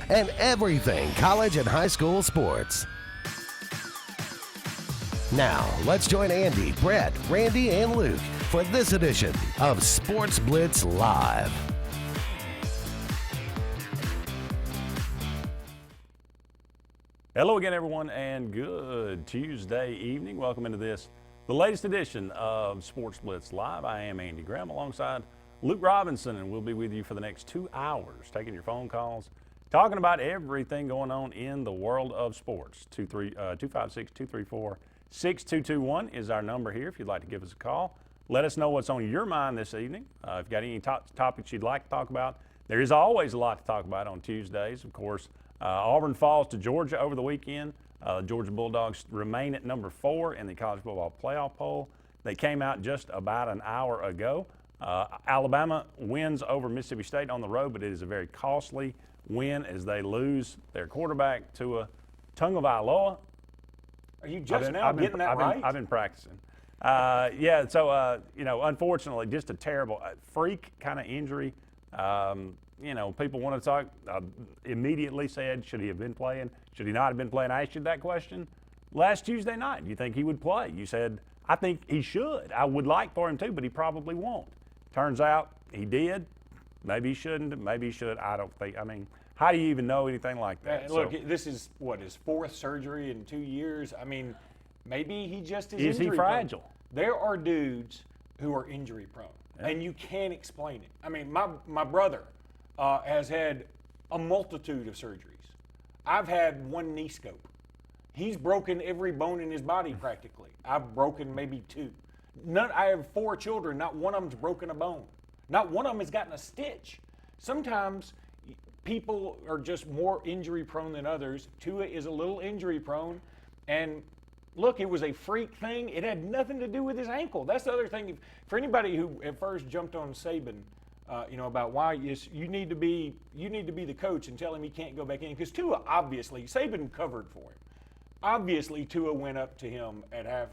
and everything college and high school sports. Now, let's join Andy, Brett, Randy, and Luke for this edition of Sports Blitz Live. Hello again, everyone, and good Tuesday evening. Welcome into the latest edition of Sports Blitz Live. I am Andy Graham alongside Luke Robinson, and we'll be with you for the next 2 hours, taking your phone calls, talking about everything going on in the world of sports. 256-234-6221 is our number here if you'd like to give us a call. Let us know what's on your mind this evening. If you've got any topics you'd like to talk about, there is always a lot to talk about on Tuesdays. Of course, Auburn falls to Georgia over the weekend. Georgia Bulldogs remain at number 4 in the college football playoff poll. They came out just about an hour ago. Alabama wins over Mississippi State on the road, but it is a very costly win as they lose their quarterback to a Tagovailoa. Are you just getting that right? I've been practicing. Unfortunately, just a terrible freak kind of injury. People want to talk, immediately said, should he have been playing? Should he not have been playing? I asked you that question last Tuesday night. Do you think he would play? You said, I think he should. I would like for him to, but he probably won't. Turns out he did. Maybe he shouldn't. Maybe he should. I don't think. I mean, how do you even know anything like that? Look, this is, his 4th surgery in 2 years? I mean, maybe he just is injury prone. Fragile? There are dudes who are injury prone, and you can't explain it. I mean, my brother has had a multitude of surgeries. I've had 1 knee scope. He's broken every bone in his body practically. I've broken maybe 2. I have 4 children. Not one of them's broken a bone. Not one of them has gotten a stitch. Sometimes people are just more injury prone than others. Tua is a little injury prone. And look, it was a freak thing. It had nothing to do with his ankle. That's the other thing. For anybody who at first jumped on Saban, about why you need to be the coach and tell him he can't go back in, because Tua obviously, Saban covered for him. Obviously, Tua went up to him right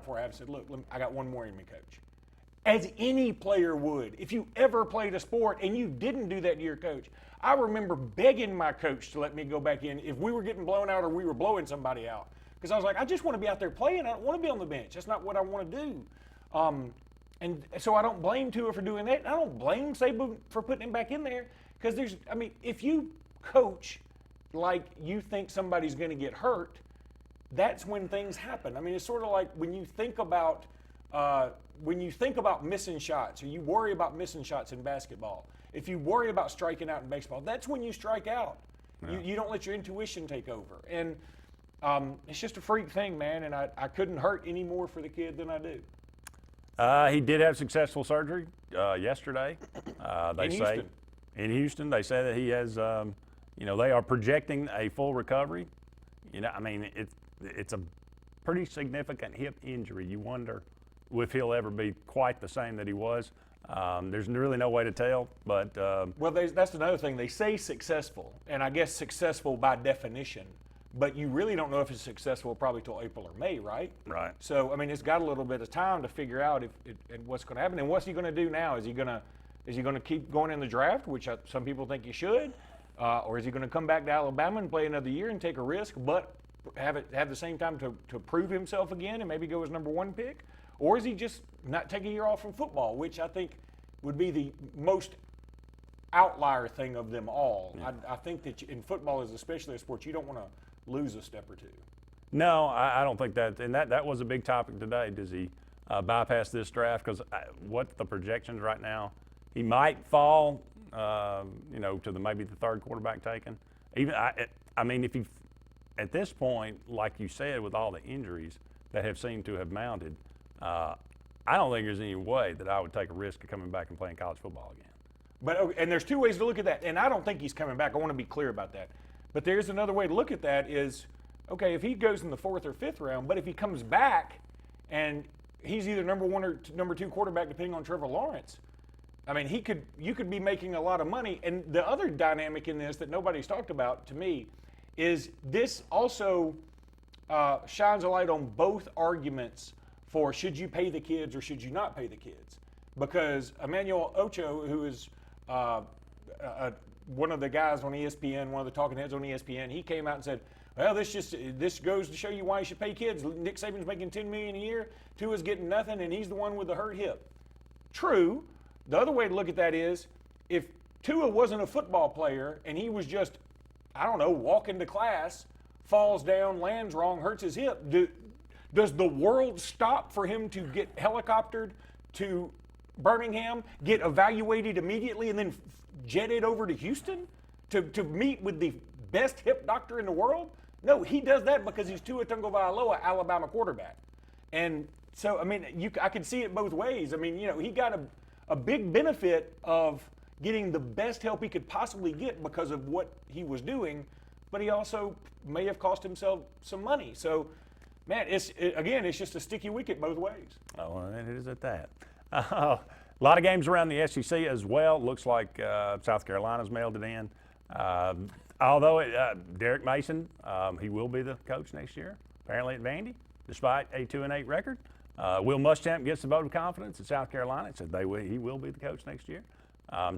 before half and said, look, I got one more in me, coach. As any player would. If you ever played a sport and you didn't do that to your coach, I remember begging my coach to let me go back in if we were getting blown out or we were blowing somebody out. Because I was like, I just want to be out there playing. I don't want to be on the bench. That's not what I want to do. And so I don't blame Tua for doing that. I don't blame Saban for putting him back in there. Because if you coach like you think somebody's going to get hurt, that's when things happen. I mean, it's sort of like when you think about missing shots, or you worry about missing shots in basketball. If you worry about striking out in baseball, that's when you strike out. Yeah. You don't let your intuition take over. And it's just a freak thing, man, and I couldn't hurt any more for the kid than I do. He did have successful surgery yesterday. In Houston, they say that he has, they are projecting a full recovery. It's a pretty significant hip injury. You wonder if he'll ever be quite the same that he was. There's really no way to tell, but that's another thing. They say successful, and I guess successful by definition. But you really don't know if it's successful probably till April or May, right? Right. So, it's got a little bit of time to figure out what's going to happen. And what's he going to do now? Is he going to keep going in the draft, which some people think he should? Or is he going to come back to Alabama and play another year and take a risk, but have the same time to prove himself again and maybe go as number 1 pick? Or is he just not take a year off from football, which I think would be the most outlier thing of them all. Yeah. I think that in football, especially a sport, you don't want to lose a step or 2. No, I don't think that. And that was a big topic today. Does he bypass this draft? Because what the projections right now, he might fall, to maybe the 3rd quarterback taken. If he, at this point, like you said, with all the injuries that have seemed to have mounted, I don't think there's any way that I would take a risk of coming back and playing college football again. And there's 2 ways to look at that. And I don't think he's coming back. I want to be clear about that. But there's another way to look at that is, okay, if he goes in the 4th or 5th round, but if he comes back and he's either number 1 or number 2 quarterback, depending on Trevor Lawrence, you could be making a lot of money. And the other dynamic in this that nobody's talked about to me is this also shines a light on both arguments for should you pay the kids or should you not pay the kids. Because Emmanuel Ocho, who is one of the guys on ESPN, one of the talking heads on ESPN, he came out and said, well, this goes to show you why you should pay kids. Nick Saban's making $10 million a year. Tua's getting nothing, and he's the one with the hurt hip. True. The other way to look at that is, if Tua wasn't a football player and he was just, I don't know, walking to class, falls down, lands wrong, hurts his hip, does the world stop for him to get helicoptered to Birmingham, get evaluated immediately, and then jetted over to Houston to meet with the best hip doctor in the world? No, he does that because he's Tua Tagovailoa, Alabama quarterback. And so, I mean, I could see it both ways. I mean, he got a big benefit of getting the best help he could possibly get because of what he was doing, but he also may have cost himself some money. So, man, it's just a sticky wicket both ways. Oh, well, it is at that. A lot of games around the SEC as well. Looks like South Carolina's mailed it in. Although Derek Mason, he will be the coach next year, apparently at Vandy, despite a 2-8 record. Will Muschamp gets the vote of confidence at South Carolina. It said he will be the coach next year. I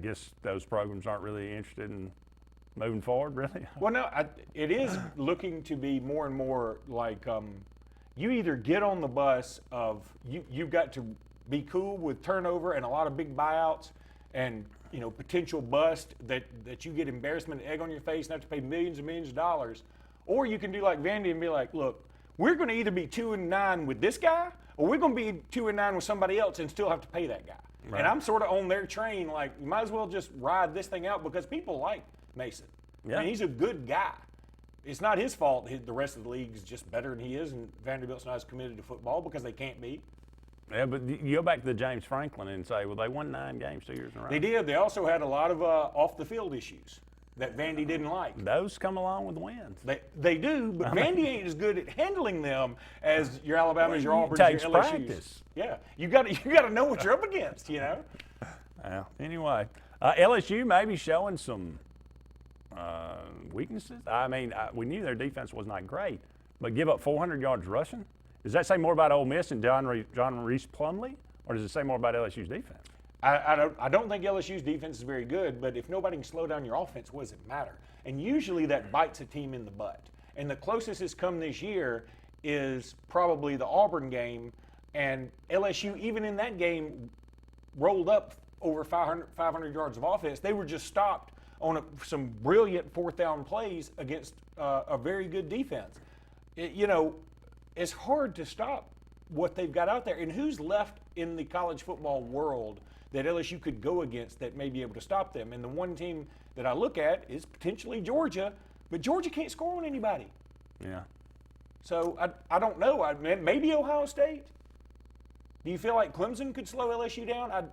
guess those programs aren't really interested in moving forward, really. Well, no, it is looking to be more and more like you either get on the bus of you've got to be cool with turnover and a lot of big buyouts and potential bust that you get embarrassment and egg on your face and have to pay millions and millions of dollars, or you can do like Vandy and be like, look, we're going to either be 2-9 with this guy, or we're going to be 2-9 with somebody else and still have to pay that guy. Right. And I'm sort of on their train, like, you might as well just ride this thing out because people like Mason. Yeah. I mean, he's a good guy. It's not his fault the rest of the league's just better than he is, and Vanderbilt's not as committed to football because they can't be. Yeah, but you go back to the James Franklin and say, well, they won 9 games 2 years in a row. They did. They also had a lot of off-the-field issues that Vandy didn't like. Those come along with wins. They do, but Vandy ain't as good at handling them as your Alabamas, your Auburns, your LSUs. Practice. Yeah, you got to know what you're up against, Well, anyway, LSU may be showing some weaknesses. I mean, we knew their defense was not great, but give up 400 yards rushing. Does that say more about Ole Miss and John Reese Plumlee, or does it say more about LSU's defense? I don't think LSU's defense is very good, but if nobody can slow down your offense, what does it matter? And usually that bites a team in the butt. And the closest it's come this year is probably the Auburn game, and LSU, even in that game, rolled up over 500 yards of offense. They were just stopped on some brilliant fourth down plays against a very good defense. It's hard to stop what they've got out there. And who's left in the college football world that LSU could go against that may be able to stop them? And the one team that I look at is potentially Georgia, but Georgia can't score on anybody. Yeah. So I don't know. Maybe Ohio State. Do you feel like Clemson could slow LSU down?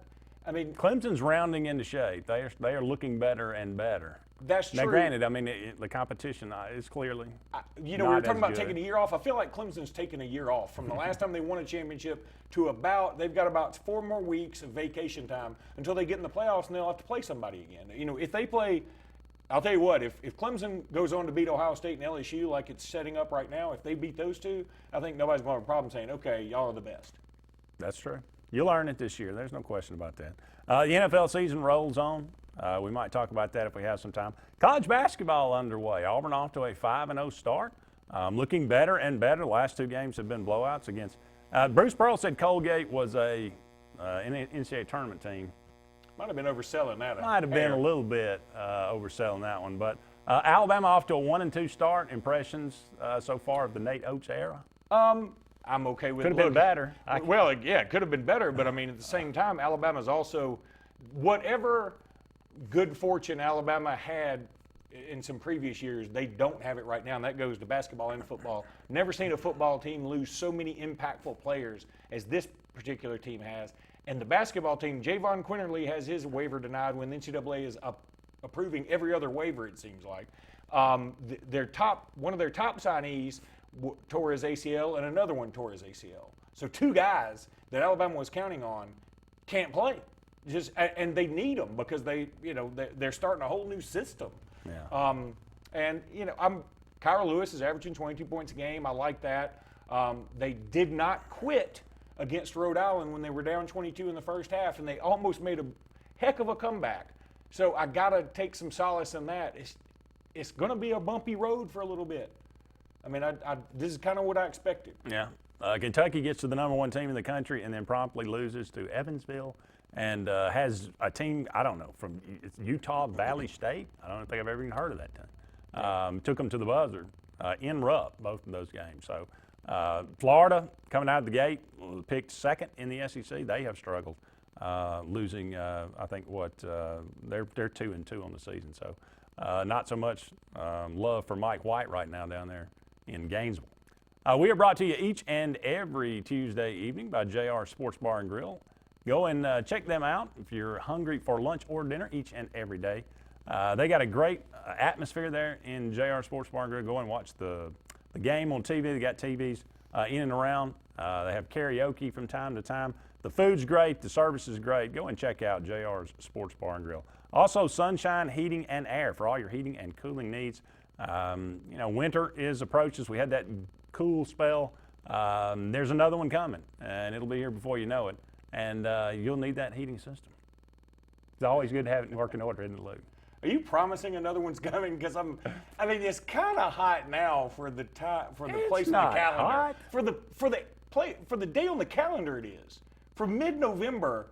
I mean, Clemson's rounding into shape. They are looking better and better. That's true. Now, granted, I mean, the competition is clearly we were talking about taking a year off. I feel like Clemson's taken a year off from the last time they won a championship to they've got about 4 more weeks of vacation time until they get in the playoffs and they'll have to play somebody again. If they play, I'll tell you what, if Clemson goes on to beat Ohio State and LSU like it's setting up right now, if they beat those two, I think nobody's going to have a problem saying, okay, y'all are the best. That's true. You'll earn it this year. There's no question about that. The NFL season rolls on. We might talk about that if we have some time. College basketball underway. Auburn off to a 5-0 start. Looking better and better. The last 2 games have been blowouts against. Bruce Pearl said Colgate was an NCAA tournament team. Might have been overselling that. Might have been a little bit overselling that one. But Alabama off to a 1-2 start. Impressions so far of the Nate Oates era? I'm okay with it. Could have been better. It could have been better, but I mean, at the same time, Alabama's also, whatever good fortune Alabama had in some previous years, they don't have it right now, and that goes to basketball and football. Never seen a football team lose so many impactful players as this particular team has. And the basketball team, Javon Quinterly has his waiver denied when the NCAA is approving every other waiver, it seems like. One of their top signees tore his ACL, and another one tore his ACL. So 2 guys that Alabama was counting on can't play. And they need them because they're starting a whole new system. Yeah. Kyra Lewis is averaging 22 points a game. I like that. They did not quit against Rhode Island when they were down 22 in the first half, and they almost made heck of a comeback. So I got to take some solace in that. It's going to be a bumpy road for a little bit. I mean, this is kind of what I expected. Yeah. Kentucky gets to the number 1 team in the country and then promptly loses to Evansville and has a team, I don't know, from Utah Valley State. I don't think I've ever even heard of that team. Took them to the buzzer in Rupp, both of those games. So Florida coming out of the gate, picked second in the SEC. They have struggled, losing, I think, they're 2-2 on the season. So not so much love for Mike White right now down there in Gainesville. We are brought to you each and every Tuesday evening by JR Sports Bar and Grill. Go and check them out if you're hungry for lunch or dinner each and every day. They got a great atmosphere there in JR Sports Bar and Grill. Go and watch the game on TV. They got TVs in and around. They have karaoke from time to time. The food's great. The service is great. Go and check out JR's Sports Bar and Grill. Also, Sunshine Heating and Air for all your heating and cooling needs. Winter is approaches. We had that cool spell. There's another one coming, and it'll be here before you know it. And you'll need that heating system. It's always good to have it in working order, isn't it, Luke? Are you promising another one's coming? Because it's kind of hot now for the place on the calendar. Hot. For the day on the calendar, it is. For mid-November,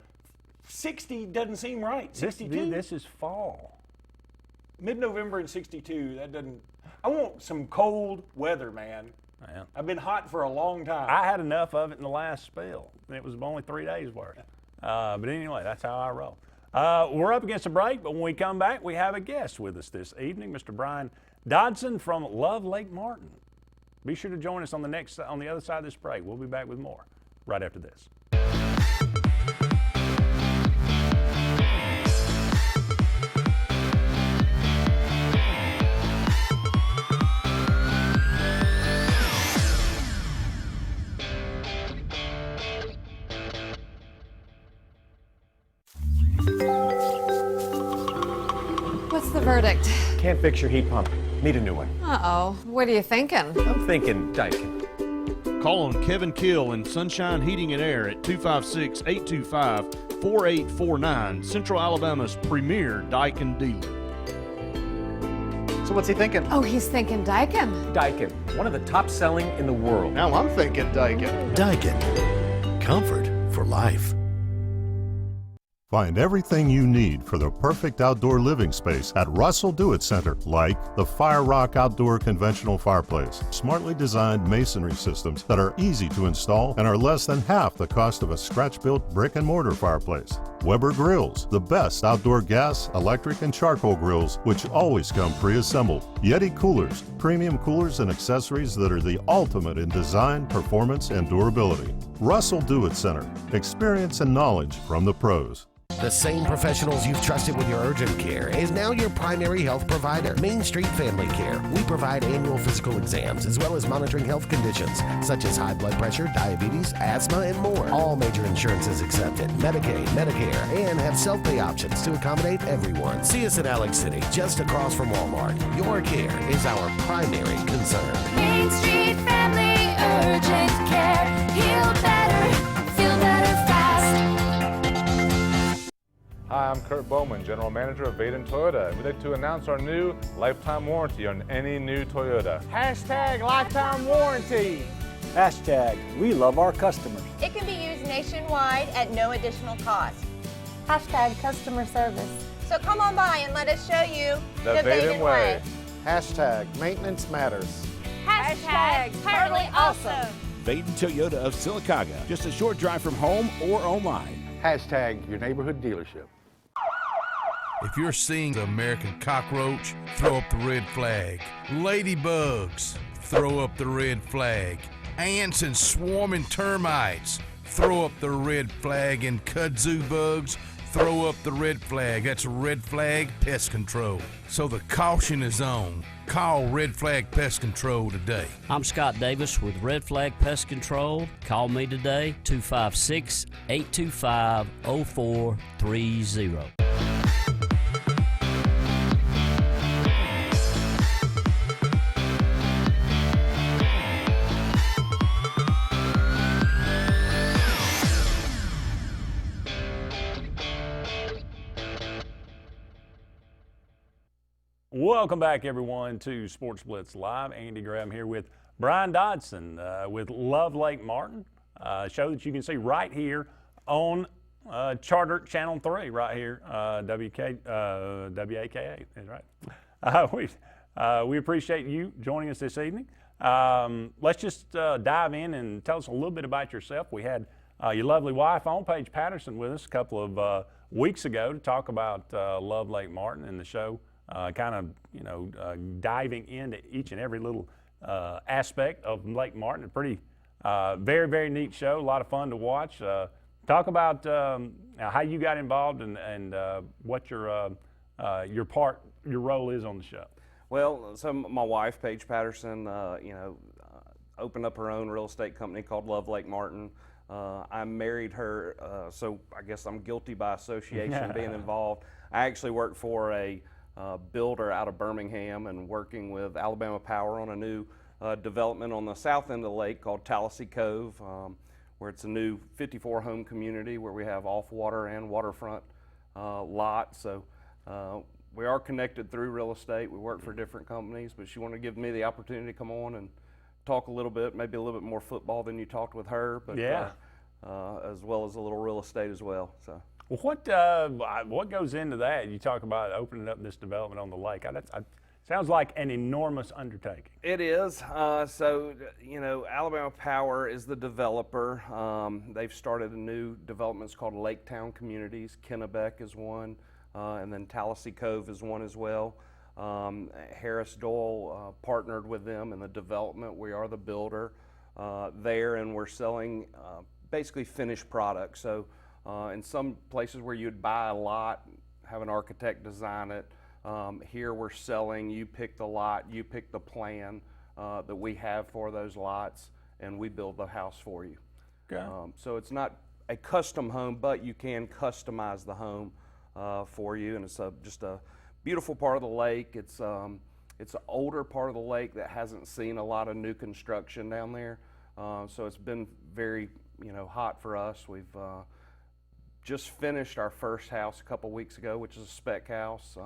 60 doesn't seem right. 62. This is fall. Mid-November and 62. That doesn't. I want some cold weather, man. Yeah. I've been hot for a long time. I had enough of it in the last spell. It was only 3 days worth. But anyway, that's how I roll. We're up against a break, but when we come back, we have a guest with us this evening, Mr. Brian Dodson from Love Lake Martin. Be sure to join us on the other side of this break. We'll be back with more right after this. What's the verdict? Can't fix your heat pump. Need a new one. Uh-oh. What are you thinking? I'm thinking Daikin. Call on Kevin Kill and Sunshine Heating and Air at 256-825-4849, Central Alabama's premier Daikin dealer. So what's he thinking? Oh, he's thinking Daikin. Daikin, one of the top selling in the world. Now I'm thinking Daikin. Daikin. Comfort for life. Find everything you need for the perfect outdoor living space at Russell Do-It Center, like the Fire Rock Outdoor Conventional Fireplace, smartly designed masonry systems that are easy to install and are less than half the cost of a scratch-built brick and mortar fireplace. Weber Grills, the best outdoor gas, electric, and charcoal grills, which always come pre-assembled. Yeti Coolers, premium coolers and accessories that are the ultimate in design, performance, and durability. Russell Do-It Center, experience and knowledge from the pros. The same professionals you've trusted with your urgent care is now your primary health provider, Main Street Family Care. We provide annual physical exams as well as monitoring health conditions such as high blood pressure, diabetes, asthma, and more. All major insurances accepted, Medicaid, Medicare, and have self-pay options to accommodate everyone. See us in Alex City, just across from Walmart. Your care is our primary concern. Main Street Family Urgent Care. Heal better, feel better fast. Hi, I'm Kurt Bowman, General Manager of Vaden Toyota, and we'd like to announce our new lifetime warranty on any new Toyota. Hashtag lifetime warranty. Hashtag we love our customers. It can be used nationwide at no additional cost. Hashtag customer service. So come on by and let us show you The Vaden way. Hashtag maintenance matters. Hashtag totally awesome. Vaden Toyota of Sylacauga, just a short drive from home or online. Hashtag your neighborhood dealership. If you're seeing the American cockroach, throw up the red flag. Ladybugs, throw up the red flag. Ants and swarming termites, throw up the red flag. And kudzu bugs, throw up the red flag. That's Red Flag Pest Control. So the caution is on. Call Red Flag Pest Control today. I'm Scott Davis with Red Flag Pest Control. Call me today, 256-825-0430. Welcome back, everyone, to Sports Blitz Live. Andy Graham here with Brian Dodson with Love Lake Martin, a show that you can see right here on Charter Channel 3, right here, WAKA. That's right. We appreciate you joining us this evening. Let's just dive in and tell us a little bit about yourself. We had your lovely wife on, Paige Patterson, with us a couple of weeks ago to talk about Love Lake Martin and the show. Diving into each and every little aspect of Lake Martin. A pretty, very, very neat show. A lot of fun to watch. Talk about how you got involved and what your role is on the show. Well, so my wife, Paige Patterson, opened up her own real estate company called Love Lake Martin. I married her, so I guess I'm guilty by association being involved. I actually worked for a builder out of Birmingham and working with Alabama Power on a new development on the south end of the lake called Tallahassee Cove, where it's a new 54-home community where we have off-water and waterfront lots. So we are connected through real estate. We work for different companies, but she wanted to give me the opportunity to come on and talk a little bit, maybe a little bit more football than you talked with her, but as well as a little real estate as well. So. Well, what goes into that? You talk about opening up this development on the lake. Sounds like an enormous undertaking. It is. So, Alabama Power is the developer. They've started a new developments called Lake Town Communities. Kennebec is one, and then Tallahassee Cove is one as well. Harris Doyle partnered with them in the development. We are the builder there, and we're selling basically finished products. So. In some places where you'd buy a lot, have an architect design it, here we're selling, you pick the lot, you pick the plan that we have for those lots, and we build the house for you. Okay. So it's not a custom home, but you can customize the home for you, and it's just a beautiful part of the lake. It's an older part of the lake that hasn't seen a lot of new construction down there, so it's been very hot for us. We've just finished our first house a couple weeks ago, which is a spec house,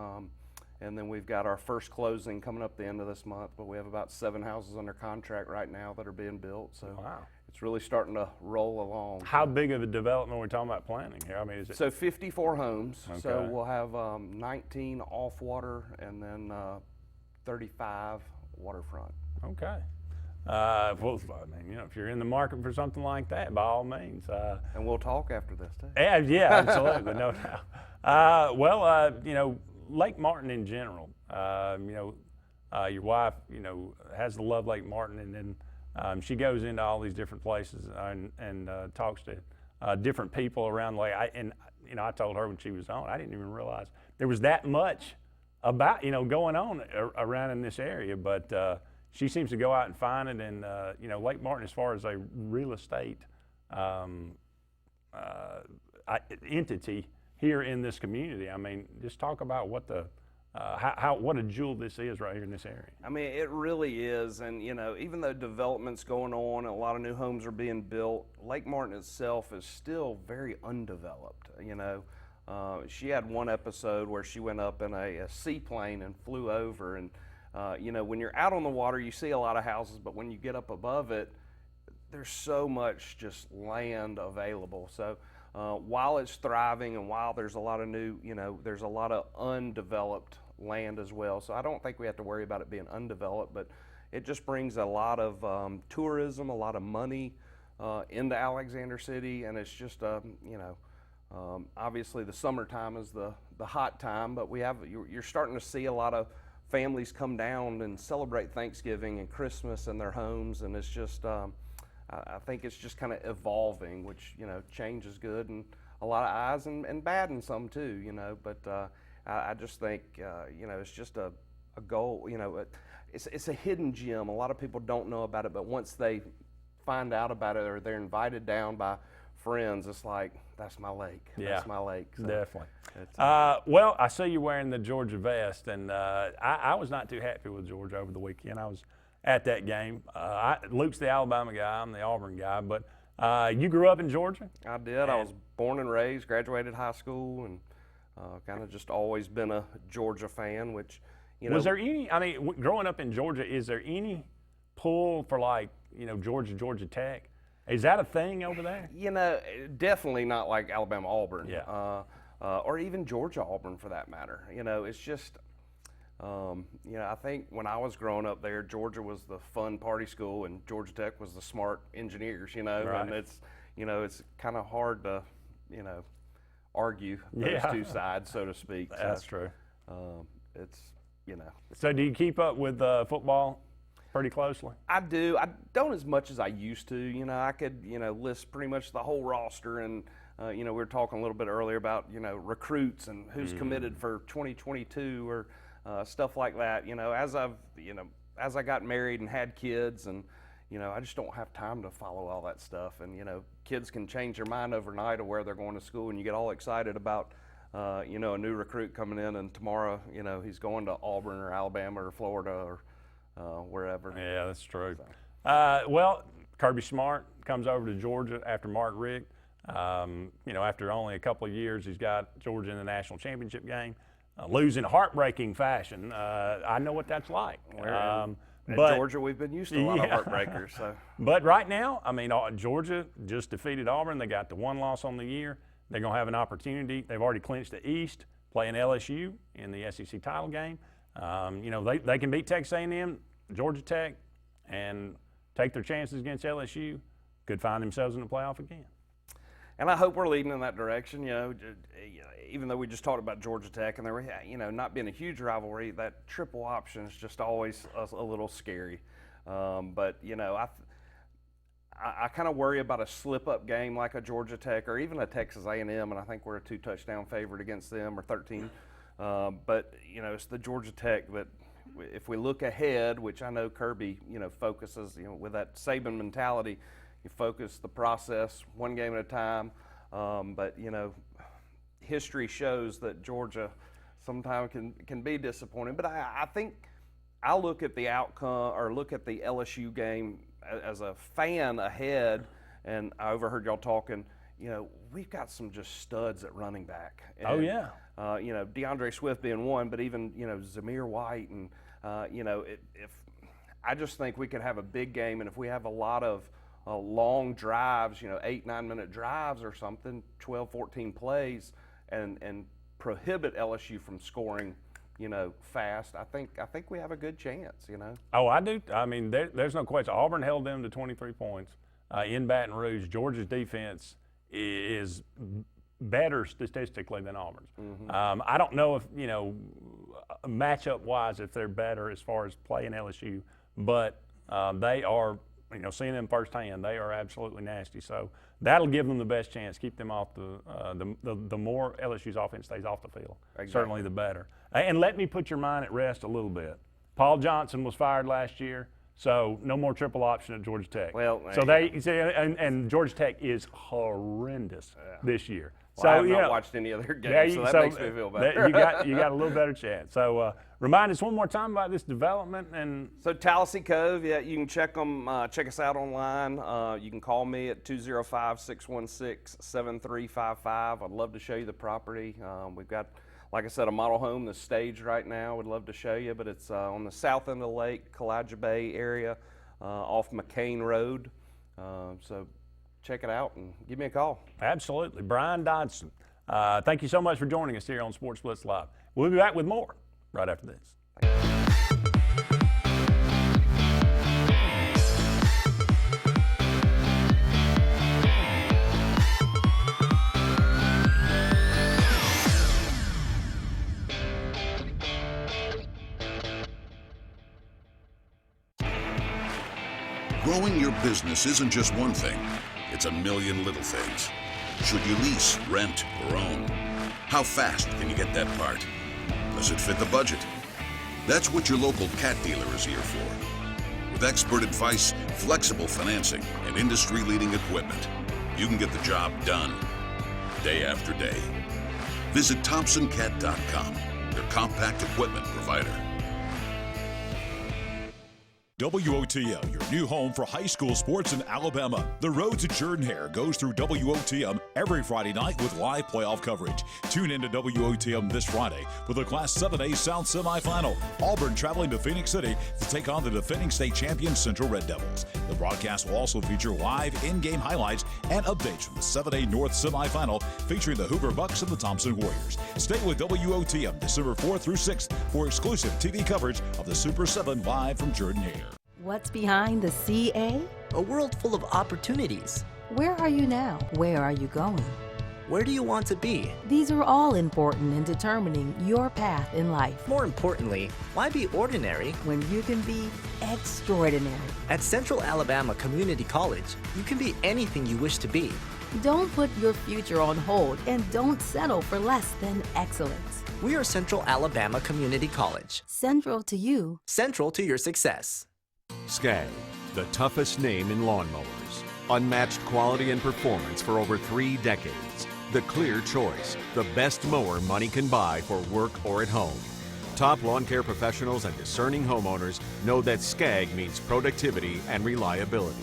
and then we've got our first closing coming up the end of this month, but we have about 7 houses under contract right now that are being built, so it's really starting to roll along. How big of a development are we talking about planning here? I mean, is it? So 54 homes, okay. So we'll have 19 off-water and then 35 waterfront. Okay. Well, I mean, if you're in the market for something like that, by all means. And we'll talk after this, too. Yeah, absolutely, no doubt. Lake Martin in general, your wife, has the Love Lake Martin, and then she goes into all these different places and talks to different people around the lake. I told her when she was on, I didn't even realize there was that much about, going on around in this area, but she seems to go out and find it, and Lake Martin, as far as a real estate entity here in this community. I mean, just talk about what what a jewel this is right here in this area. I mean, it really is, and even though development's going on and a lot of new homes are being built, Lake Martin itself is still very undeveloped. She had one episode where she went up in a seaplane and flew over, and when you're out on the water, you see a lot of houses, but when you get up above it, there's so much just land available. So while it's thriving and while there's a lot of new, there's a lot of undeveloped land as well. So I don't think we have to worry about it being undeveloped, but it just brings a lot of tourism, a lot of money into Alexander City, and it's just, obviously the summertime is the hot time, but you're starting to see a lot of families come down and celebrate Thanksgiving and Christmas in their homes, and it's just, I think it's just kind of evolving, which, change is good in a lot of eyes and bad in some too, but I just think, it's just a goal, it's a hidden gem. A lot of people don't know about it, but once they find out about it or they're invited down by friends, it's like, that's my lake. Yeah, that's my lake. So definitely. Well, I see you wearing the Georgia vest, and I was not too happy with Georgia over the weekend. I was at that game. Luke's the Alabama guy, I'm the Auburn guy, but you grew up in Georgia? I did. I was born and raised, graduated high school, and kind of just always been a Georgia fan, which, Was there any, I mean, growing up in Georgia, is there any pull for like, Georgia Tech? Is that a thing over there? Definitely not like Alabama Auburn. Yeah. Or even Georgia Auburn for that matter. It's just, I think when I was growing up there, Georgia was the fun party school and Georgia Tech was the smart engineers, Right. and it's kind of hard to, argue those two sides, so to speak. That's true. It's, So do you keep up with football pretty closely? I do. I don't as much as I used to. I could, list pretty much the whole roster and, we were talking a little bit earlier about, recruits and who's committed for 2022 or stuff like that. As I got married and had kids and, I just don't have time to follow all that stuff. And, kids can change their mind overnight of where they're going to school and you get all excited about, a new recruit coming in and tomorrow, he's going to Auburn or Alabama or Florida or wherever. Yeah, that's true. Well, Kirby Smart comes over to Georgia after Mark Richt. After only a couple of years, he's got Georgia in the national championship game, losing heartbreaking fashion. I know what that's like. But Georgia, we've been used to a lot of heartbreakers. So. But right now, I mean, Georgia just defeated Auburn. They got the one loss on the year. They're going to have an opportunity. They've already clinched the East, playing LSU in the SEC title game. They can beat Texas A&M, Georgia Tech, and take their chances against LSU. Could find themselves in the playoff again. And I hope we're leading in that direction. Even though we just talked about Georgia Tech and there were, not being a huge rivalry, that triple option is just always a little scary. But I kind of worry about a slip-up game like a Georgia Tech or even a Texas A&M, and I think we're a 2-touchdown favorite against them or 13. But it's the Georgia Tech that, if we look ahead, which I know Kirby, focuses, with that Saban mentality, you focus the process one game at a time. But history shows that Georgia sometimes can be disappointing. But I think I look at the outcome or look at the LSU game as a fan ahead, and I overheard y'all talking. We've got some just studs at running back. And, oh yeah. DeAndre Swift being one, but even Zamir White and if I just think we could have a big game, and if we have a lot of long drives, 8-9 minute drives or something, 12, 14 plays, and prohibit LSU from scoring, fast. I think we have a good chance. Oh, I do. I mean, there's no question. Auburn held them to 23 points in Baton Rouge. Georgia's defense is better statistically than Auburn's. I don't know if matchup wise if they're better as far as playing LSU, but they are. Seeing them firsthand, they are absolutely nasty. So that'll give them the best chance. Keep them off the more LSU's offense stays off the field, certainly the better. And let me put your mind at rest a little bit. Paul Johnson was fired last year, so no more triple option at Georgia Tech. Well, so and Georgia Tech is horrendous this year. Well, So I have not watched any other games, so that makes me feel better. You got a little better chance. So remind us one more time about this development. And so Tallahassee Cove, yeah, you can check us out online. You can call me at 205-616-7355. I'd love to show you the property. We've got, like I said, a model home that's staged right now. We'd love to show you, but it's on the south end of the lake, Calaja Bay area, off McCain Road. So check it out and give me a call. Absolutely. Brian Dodson, thank you so much for joining us here on Sports Blitz Live. We'll be back with more right after this. Growing your business isn't just one thing. It's a million little things. Should you lease, rent, or own? How fast can you get that part? Does it fit the budget? That's what your local Cat dealer is here for. With expert advice, flexible financing, and industry-leading equipment, you can get the job done, day after day. Visit ThompsonCat.com, your compact equipment provider. WOTM, your new home for high school sports in Alabama. The road to Jordan-Hare goes through WOTM every Friday night with live playoff coverage. Tune in to WOTM this Friday with the Class 7A South semifinal. Auburn traveling to Phoenix City to take on the defending state champion Central Red Devils. The broadcast will also feature live in-game highlights and updates from the 7A North semifinal featuring the Hoover Bucks and the Thompson Warriors. Stay with WOTM December 4th through 6th for exclusive TV coverage of the Super 7 live from Jordan-Hare. What's behind the CA? A world full of opportunities. Where are you now? Where are you going? Where do you want to be? These are all important in determining your path in life. More importantly, why be ordinary when you can be extraordinary? At Central Alabama Community College, you can be anything you wish to be. Don't put your future on hold and don't settle for less than excellence. We are Central Alabama Community College. Central to you. Central to your success. Skag, the toughest name in lawnmowers. Unmatched quality and performance for over 3 decades. The clear choice, the best mower money can buy for work or at home. Top lawn care professionals and discerning homeowners know that Skag means productivity and reliability.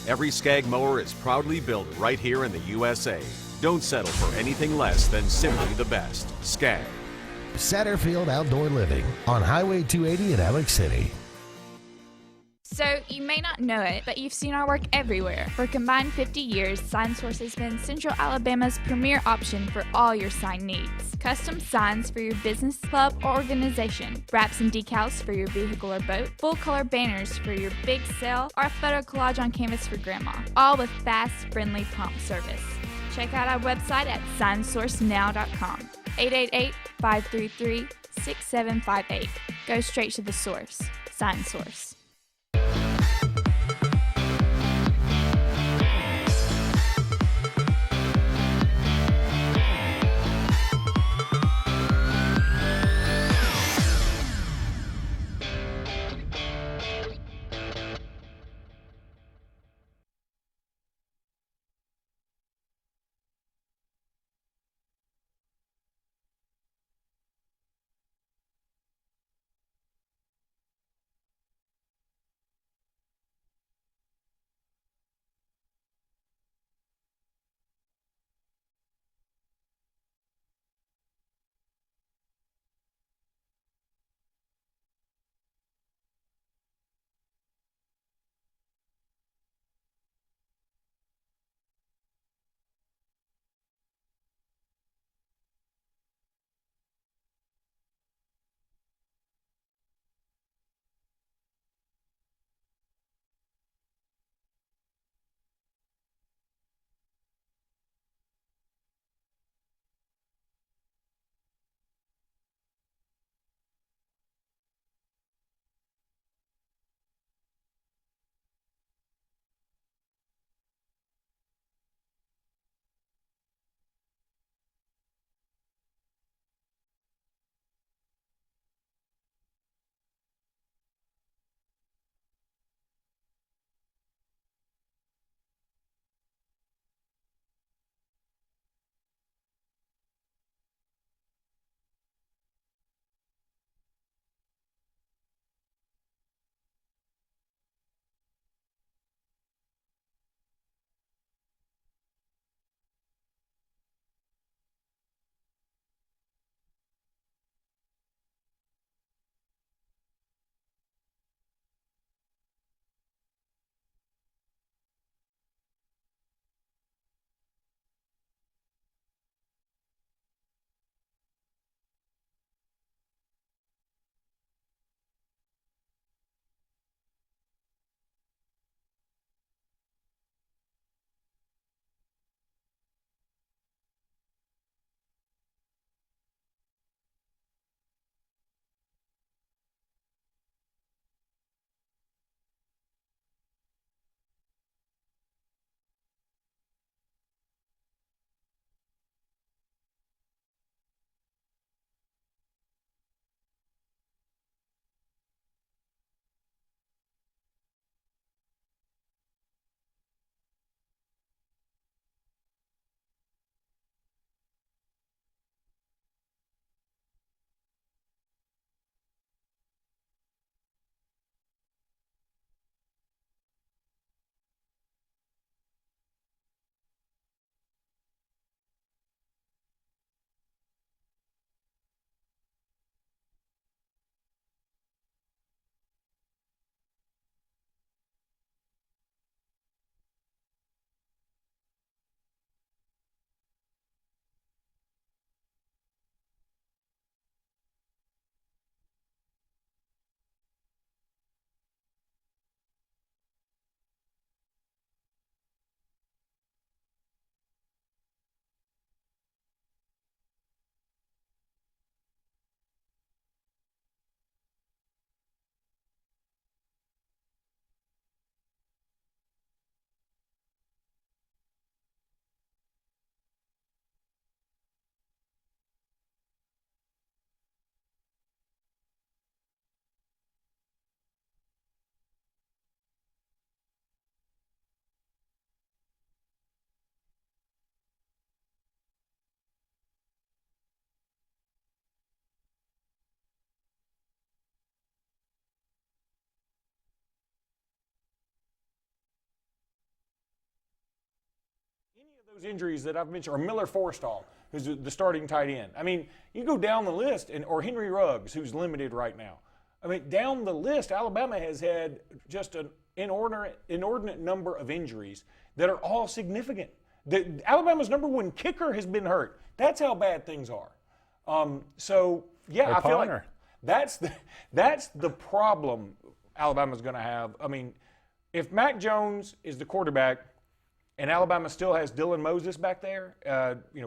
Every Skag mower is proudly built right here in the USA. Don't settle for anything less than simply the best. Skag. Satterfield Outdoor Living on Highway 280 in Alex City. So, you may not know it, but you've seen our work everywhere. For a combined 50 years, Sign Source has been Central Alabama's premier option for all your sign needs. Custom signs for your business, club, or organization. Wraps and decals for your vehicle or boat. Full-color banners for your big sale, or a photo collage on canvas for grandma. All with fast, friendly, prompt service. Check out our website at signsourcenow.com. 888-533-6758. Go straight to the source. Sign Source. Those injuries that I've mentioned, or Miller Forrestall, who's the starting tight end. I mean, you go down the list, or Henry Ruggs, who's limited right now. I mean, down the list, Alabama has had just an inordinate number of injuries that are all significant. Alabama's number one kicker has been hurt. That's how bad things are. So, yeah, I feel like that's the problem Alabama's going to have. I mean, if Mac Jones is the quarterback and Alabama still has Dylan Moses back there,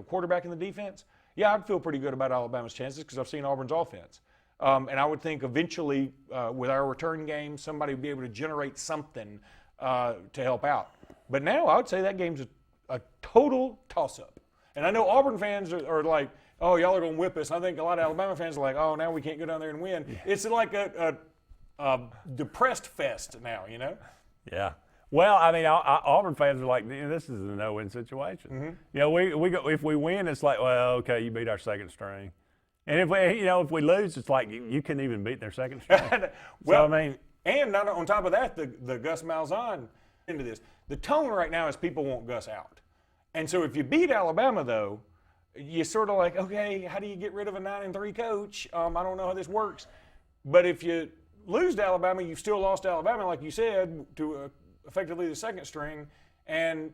quarterback in the defense, yeah, I'd feel pretty good about Alabama's chances because I've seen Auburn's offense. And I would think eventually with our return game, somebody would be able to generate something to help out. But now I would say that game's a total toss-up. And I know Auburn fans are like, oh, y'all are going to whip us. I think a lot of Alabama fans are like, oh, now we can't go down there and win. Yeah. It's like a depressed fest now, you know? Yeah. Well, I mean, Auburn fans are like, this is a no-win situation. Mm-hmm. You know, we go, if we win, it's like, well, okay, you beat our second string. And if we lose, it's like you couldn't even beat their second string. Well, so, I mean, and not on top of that, the Gus Malzahn into this. The tone right now is people want Gus out. And so if you beat Alabama, though, you sort of like, okay, how do you get rid of a 9-3 coach? I don't know how this works. But if you lose to Alabama, you've still lost to Alabama, like you said, to effectively the second string. And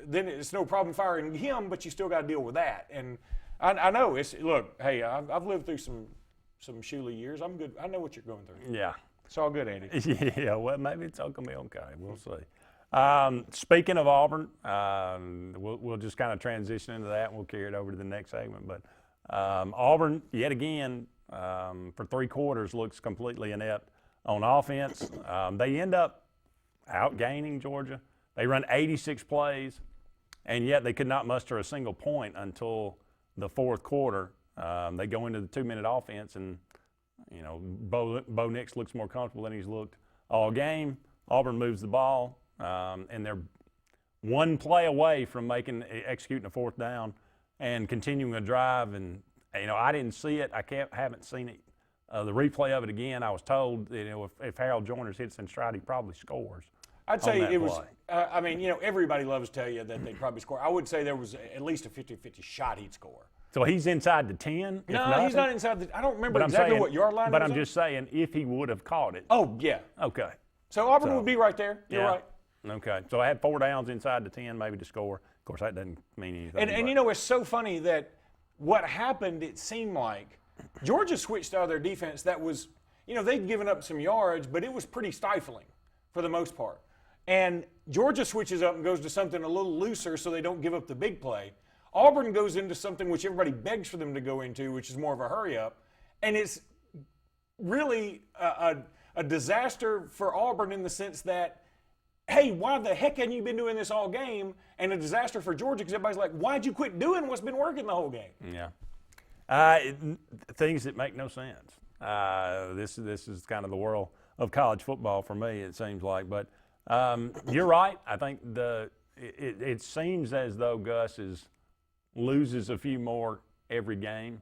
then it's no problem firing him, but you still got to deal with that. And I know look, hey, I've lived through some Shuley years. I'm good. I know what you're going through. Yeah. It's all good, Andy. Yeah, well, maybe it's all going to be okay. We'll see. Speaking of Auburn, we'll just kind of transition into that and we'll carry it over to the next segment. But Auburn, yet again, for 3 quarters, looks completely inept on offense. They end up outgaining Georgia. They run 86 plays, and yet they could not muster a single point until the 4th quarter. They go into the 2-minute offense, and Bo Nix looks more comfortable than he's looked all game. Auburn moves the ball, and they're 1 play away from executing a 4th down and continuing a drive. And I didn't see it. I haven't seen it. The replay of it again. I was told if Harold Joyner's hits in stride, he probably scores. I'd say it was. Everybody loves to tell you that they probably score. I would say there was at least a 50-50 shot he'd score. So he's inside the 10? No, he's not inside I don't remember exactly what yard line. But I'm just saying, if he would have caught it. Oh yeah. Okay. So Auburn would be right there. You're right. Okay. So I had 4 downs inside the 10, maybe to score. Of course, that doesn't mean anything. And it's so funny that what happened. It seemed like Georgia switched out of their defense. That was, they'd given up some yards, but it was pretty stifling for the most part. And Georgia switches up and goes to something a little looser so they don't give up the big play. Auburn goes into something which everybody begs for them to go into, which is more of a hurry up. And it's really a disaster for Auburn in the sense that, hey, why the heck haven't you been doing this all game? And a disaster for Georgia because everybody's like, why'd you quit doing what's been working the whole game? Yeah. Things that make no sense. This is kind of the world of college football for me, it seems like. But you're right. I think it seems as though Gus loses a few more every game,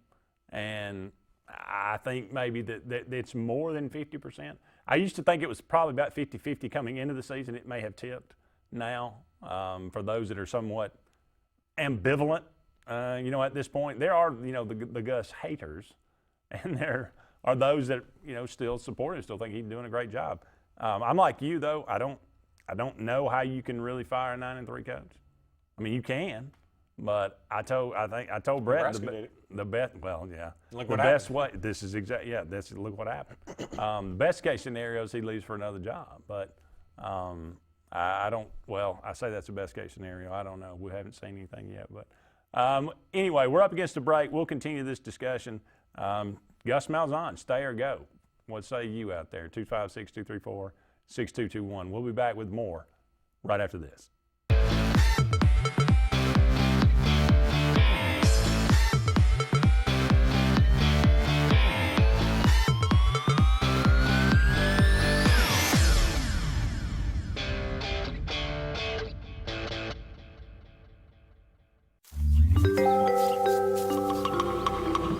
and I think maybe that it's more than 50%. I used to think it was probably about 50-50 coming into the season. It may have tipped now for those that are somewhat ambivalent. At this point, there are the Gus haters, and there are those that still support him, still think he's doing a great job. I'm like you though. I don't know how you can really fire a 9-3 coach. I mean, you can, but I told Brett the best. Well, yeah, look the best way. This is exactly look what happened. The best case scenario is he leaves for another job, but I don't. Well, I say that's the best case scenario. I don't know. We haven't seen anything yet, but anyway, we're up against the break. We'll continue this discussion. Gus Malzahn, stay or go? What say you out there? 256-234-6221. We'll be back with more right after this.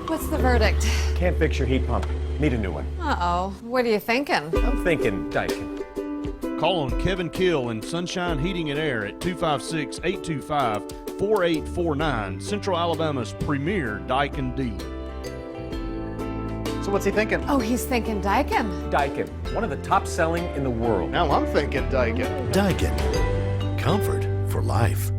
What's the verdict? Can't fix your heat pump. Need a new one. Uh-oh. What are you thinking? I'm thinking Daikin. Call on Kevin Kill and Sunshine Heating and Air at 256-825-5252 4849, Central Alabama's premier Daikin dealer. So what's he thinking? Oh, he's thinking Daikin. Daikin, one of the top selling in the world. Now I'm thinking Daikin. Daikin. Comfort for life.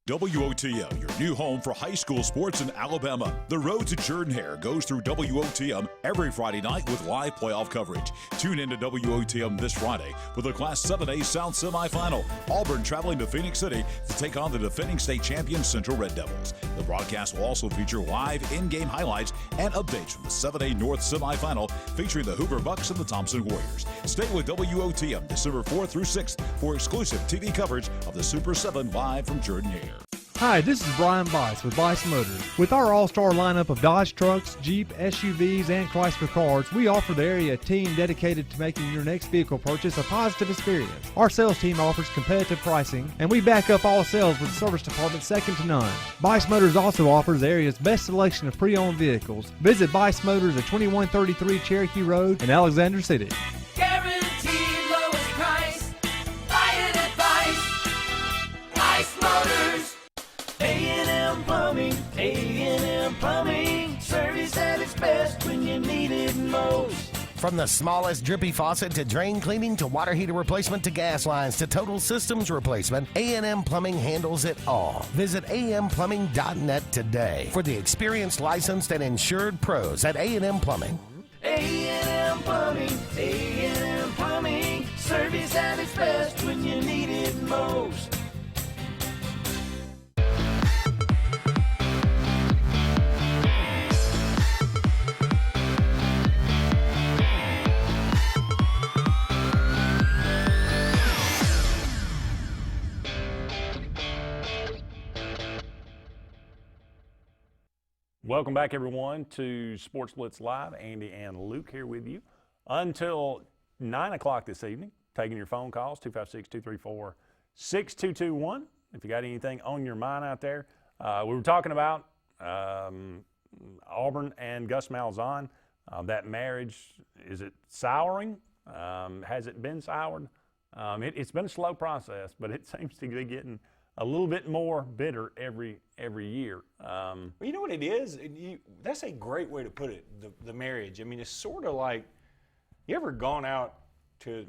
WOTM, your new home for high school sports in Alabama. The road to Jordan-Hare goes through WOTM every Friday night with live playoff coverage. Tune in to WOTM this Friday with the Class 7A South semifinal. Auburn traveling to Phoenix City to take on the defending state champion Central Red Devils. The broadcast will also feature live in-game highlights and updates from the 7A North semifinal featuring the Hoover Bucks and the Thompson Warriors. Stay with WOTM December 4th through 6th for exclusive TV coverage of the Super 7 live from Jordan-Hare. Hi, this is Brian Bice with Bice Motors. With our all-star lineup of Dodge trucks, Jeep, SUVs, and Chrysler cars, we offer the area a team dedicated to making your next vehicle purchase a positive experience. Our sales team offers competitive pricing, and we back up all sales with a service department second to none. Bice Motors also offers the area's best selection of pre-owned vehicles. Visit Bice Motors at 2133 Cherokee Road in Alexander City. Guaranteed lowest price. Buy it at Bice Motors. A&M Plumbing, A&M Plumbing, service at its best when you need it most. From the smallest drippy faucet to drain cleaning to water heater replacement to gas lines to total systems replacement, A&M Plumbing handles it all. Visit amplumbing.net today for the experienced, licensed, and insured pros at A&M Plumbing. A&M Plumbing, A&M Plumbing, service at its best when you need it most. Welcome back, everyone, to Sports Blitz Live. Andy and Luke here with you until 9 o'clock this evening, taking your phone calls, 256-234-6221. If you got anything on your mind out there. We were talking about Auburn and Gus Malzahn. That marriage, is it souring? Has it been soured? It's been a slow process, but it seems to be getting a little bit more bitter every year. Well, you know what it is? That's a great way to put it, the marriage. I mean, it's sort of like, you ever gone out to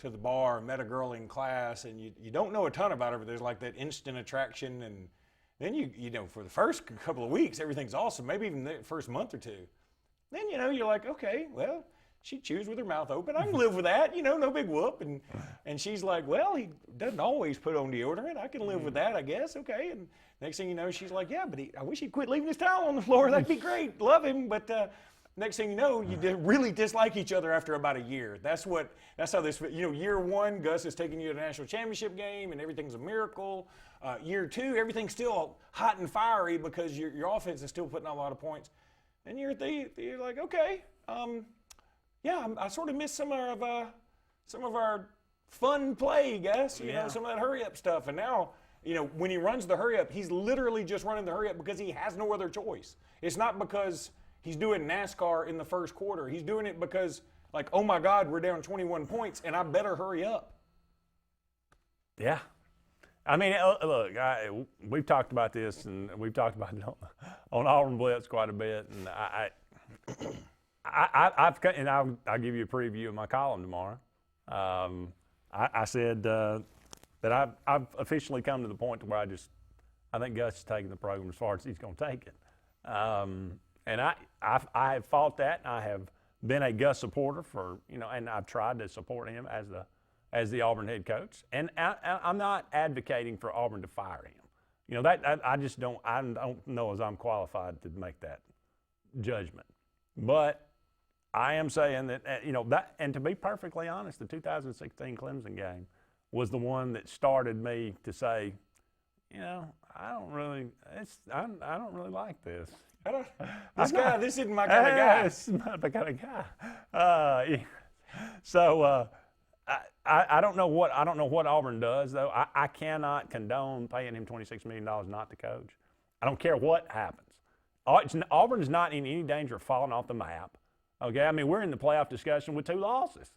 the bar, met a girl in class, and you don't know a ton about her, but there's like that instant attraction, and then you for the first couple of weeks, everything's awesome, maybe even the first month or two. Then, you're like, okay, well, she chews with her mouth open. I can live with that, no big whoop. And she's like, well, he doesn't always put on deodorant. I can live with that, I guess. Okay. And next thing you know, she's like, yeah, but I wish he'd quit leaving his towel on the floor. That'd be great. Love him. But next thing you know, you really dislike each other after about a year. That's how this, year one, Gus is taking you to the national championship game and everything's a miracle. Year two, everything's still hot and fiery because your offense is still putting out a lot of points. And year three, you're like, okay, yeah, I sort of miss some of our fun play, Gus. Some of that hurry-up stuff. And now, when he runs the hurry-up, he's literally just running the hurry-up because he has no other choice. It's not because he's doing NASCAR in the first quarter. He's doing it because, like, oh, my God, we're down 21 points, and I better hurry up. Yeah. I mean, look, we've talked about this, and we've talked about it on Auburn Blitz quite a bit, and I'll give you a preview of my column tomorrow. I said that I've officially come to the point to where I think Gus is taking the program as far as he's going to take it. And I have fought that. I have been a Gus supporter and I've tried to support him as the Auburn head coach. And I'm not advocating for Auburn to fire him. I don't know as I'm qualified to make that judgment. But I am saying that, and to be perfectly honest, the 2016 Clemson game was the one that started me to say, I don't really like this. This isn't my kind of guy. This is not the kind of guy. So I don't know what Auburn does though. I cannot condone paying him $26 million not to coach. I don't care what happens. Auburn is not in any danger of falling off the map. Okay, I mean, we're in the playoff discussion with 2 losses.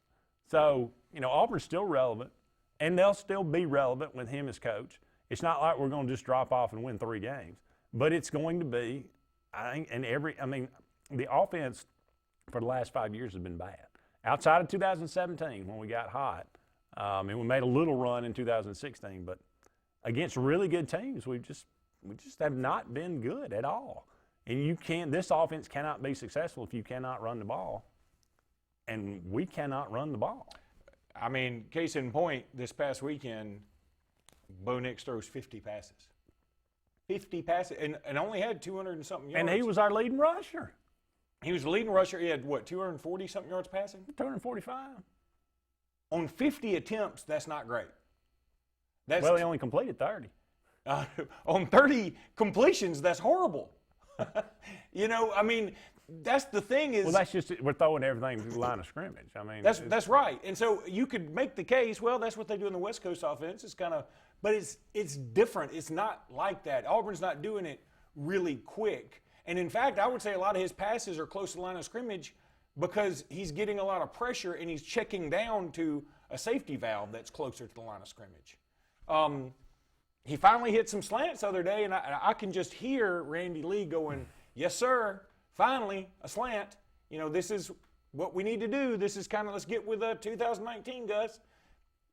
So, Auburn's still relevant, and they'll still be relevant with him as coach. It's not like we're going to just drop off and win 3 games, but it's going to be, I think, the offense for the last 5 years has been bad. Outside of 2017 when we got hot, and we made a little run in 2016, but against really good teams, we just have not been good at all. And this offense cannot be successful if you cannot run the ball, and we cannot run the ball. I mean, case in point, this past weekend, Bo Nix throws 50 passes. 50 passes, and only had 200 and something yards. And he was our leading rusher. He was the leading rusher. He had, 240 something yards passing? 245. On 50 attempts, that's not great. He only completed 30. On 30 completions, that's horrible. That's the thing is. Well, that's just we're throwing everything to the line of scrimmage. That's right. And so you could make the case. Well, that's what they do in the West Coast offense. It's kind of, but it's different. It's not like that. Auburn's not doing it really quick. And in fact, I would say a lot of his passes are close to the line of scrimmage because he's getting a lot of pressure and he's checking down to a safety valve that's closer to the line of scrimmage. He finally hit some slants the other day, and I can just hear Randy Lee going, "Yes, sir. Finally, a slant. This is what we need to do. This is kind of, let's get with 2019, Gus."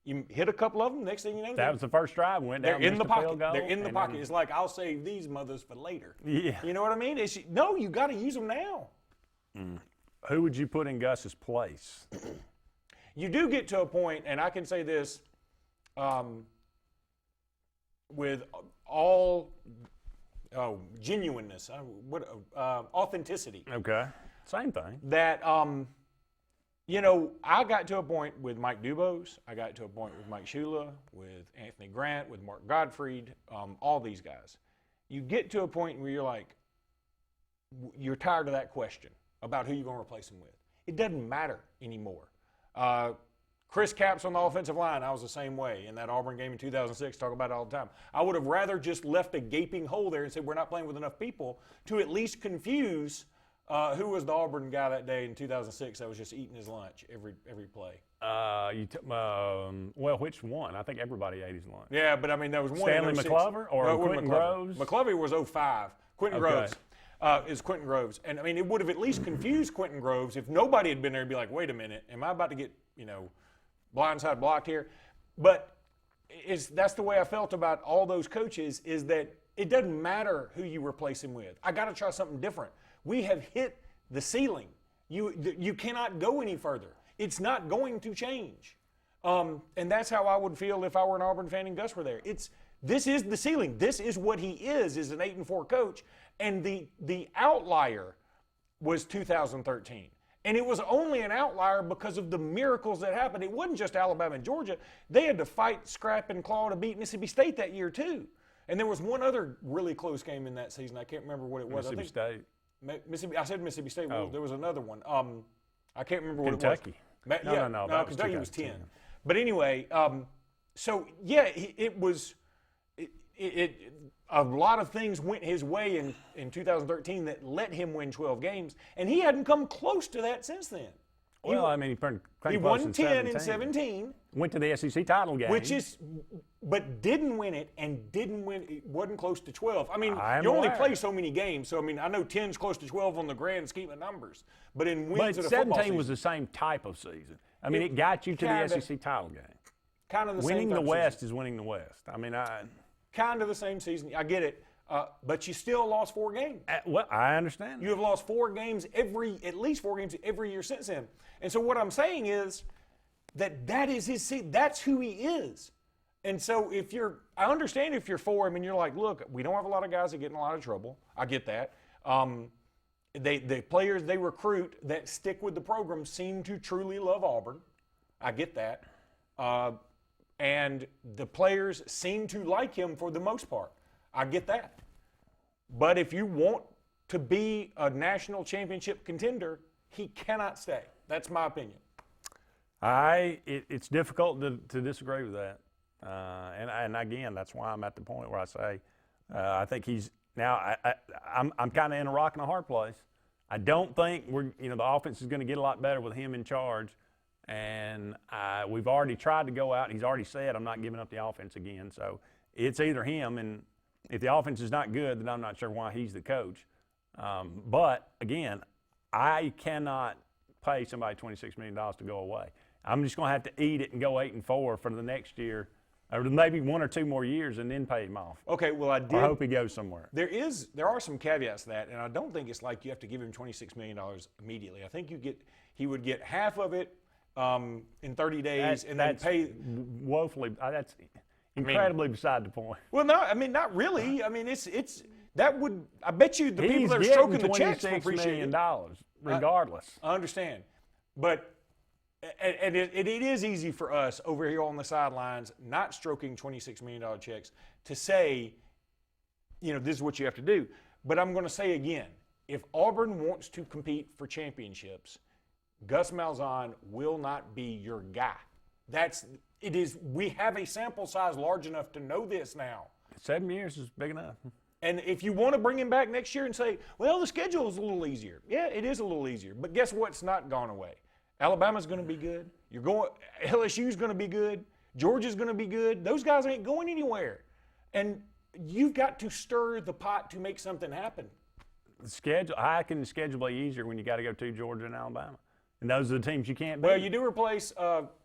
You hit a couple of them. Next thing you know, that was the first drive. Went down. They're in the pocket. They're in the pocket. It's like, I'll save these mothers for later. Yeah. You know what I mean? No, you got to use them now. Who would you put in Gus's place? You do get to a point, and I can say this with all genuineness, authenticity. Okay. Same thing. That, I got to a point with Mike Dubose. I got to a point with Mike Shula, with Anthony Grant, with Mark Gottfried, all these guys. You get to a point where you're like, you're tired of that question about who you're going to replace him with. It doesn't matter anymore. Chris Capps on the offensive line, I was the same way in that Auburn game in 2006, talk about it all the time. I would have rather just left a gaping hole there and said we're not playing with enough people to at least confuse who was the Auburn guy that day in 2006 that was just eating his lunch every play. Which one? I think everybody ate his lunch. Yeah, but there was one. Stanley McClover or Quentin Groves? McClover was 05. Quentin Groves. Is Quentin Groves. And, it would have at least confused Quentin Groves if nobody had been there and be like, wait a minute, am I about to get, blindside blocked here? But that's the way I felt about all those coaches, is that it doesn't matter who you replace him with. I got to try something different. We have hit the ceiling. You cannot go any further. It's not going to change. And that's how I would feel if I were an Auburn fan and Gus were there. This is the ceiling. This is what he is an 8-4 coach. And the outlier was 2013. And it was only an outlier because of the miracles that happened. It wasn't just Alabama and Georgia. They had to fight, scrap, and claw to beat Mississippi State that year too. And there was one other really close game in that season. I can't remember what it was. Mississippi State. I said Mississippi State. Oh. There was another one. I can't remember what Kentucky. it was. No. Kentucky was 10. But anyway, it was a lot of things went his way in 2013 that let him win 12 games, and he hadn't come close to that since then. He won 10 in 17. Went to the SEC title game. But didn't win it, and it wasn't close to 12. You only play so many games, so I know 10's close to 12 on the grand scheme of numbers. But in wins of the football 17 season, was the same type of season. It got you to the SEC title game. Kind of the winning same the type West season. is winning the West. Kind of the same season. I get it. But you still lost 4 games. Well, I understand. You have lost 4 games at least 4 games every year since then. And so what I'm saying is that is his season. That's who he is. And so I understand if you're for him and you're like, look, we don't have a lot of guys that get in a lot of trouble. I get that. The players they recruit that stick with the program seem to truly love Auburn. I get that. And the players seem to like him for the most part. I get that. But if you want to be a national championship contender, he cannot stay. That's my opinion. It's difficult to disagree with that. And again, that's why I'm at the point where I say I think he's now. I'm kind of in a rock and a hard place. I don't think the offense is going to get a lot better with him in charge. And we've already tried to go out. He's already said, I'm not giving up the offense again. So it's either him, and if the offense is not good, then I'm not sure why he's the coach. But again, I cannot pay somebody $26 million to go away. I'm just going to have to eat it and go 8-4 for the next year, or maybe 1 or 2 more years, and then pay him off. Okay, well, I did. I hope he goes somewhere. There are some caveats to that, and I don't think it's like you have to give him $26 million immediately. I think he would get half of it in 30 days, and then pay. Woefully, that's incredibly beside the point. Well, no, I mean, not really. I mean, that would. I bet you the people that are stroking the checks will appreciate $26 million, regardless. I understand, but. And it is easy for us over here on the sidelines, not stroking $26 million checks, to say, this is what you have to do. But I'm going to say again, if Auburn wants to compete for championships, Gus Malzahn will not be your guy. We have a sample size large enough to know this now. 7 years is big enough. And if you want to bring him back next year and say, well, the schedule is a little easier. Yeah, it is a little easier. But guess what's not gone away? Alabama's going to be good. LSU's going to be good. Georgia's going to be good. Those guys ain't going anywhere. And you've got to stir the pot to make something happen. How can the schedule be easier when you got to go to Georgia and Alabama? And those are the teams you can't beat. Well, you do replace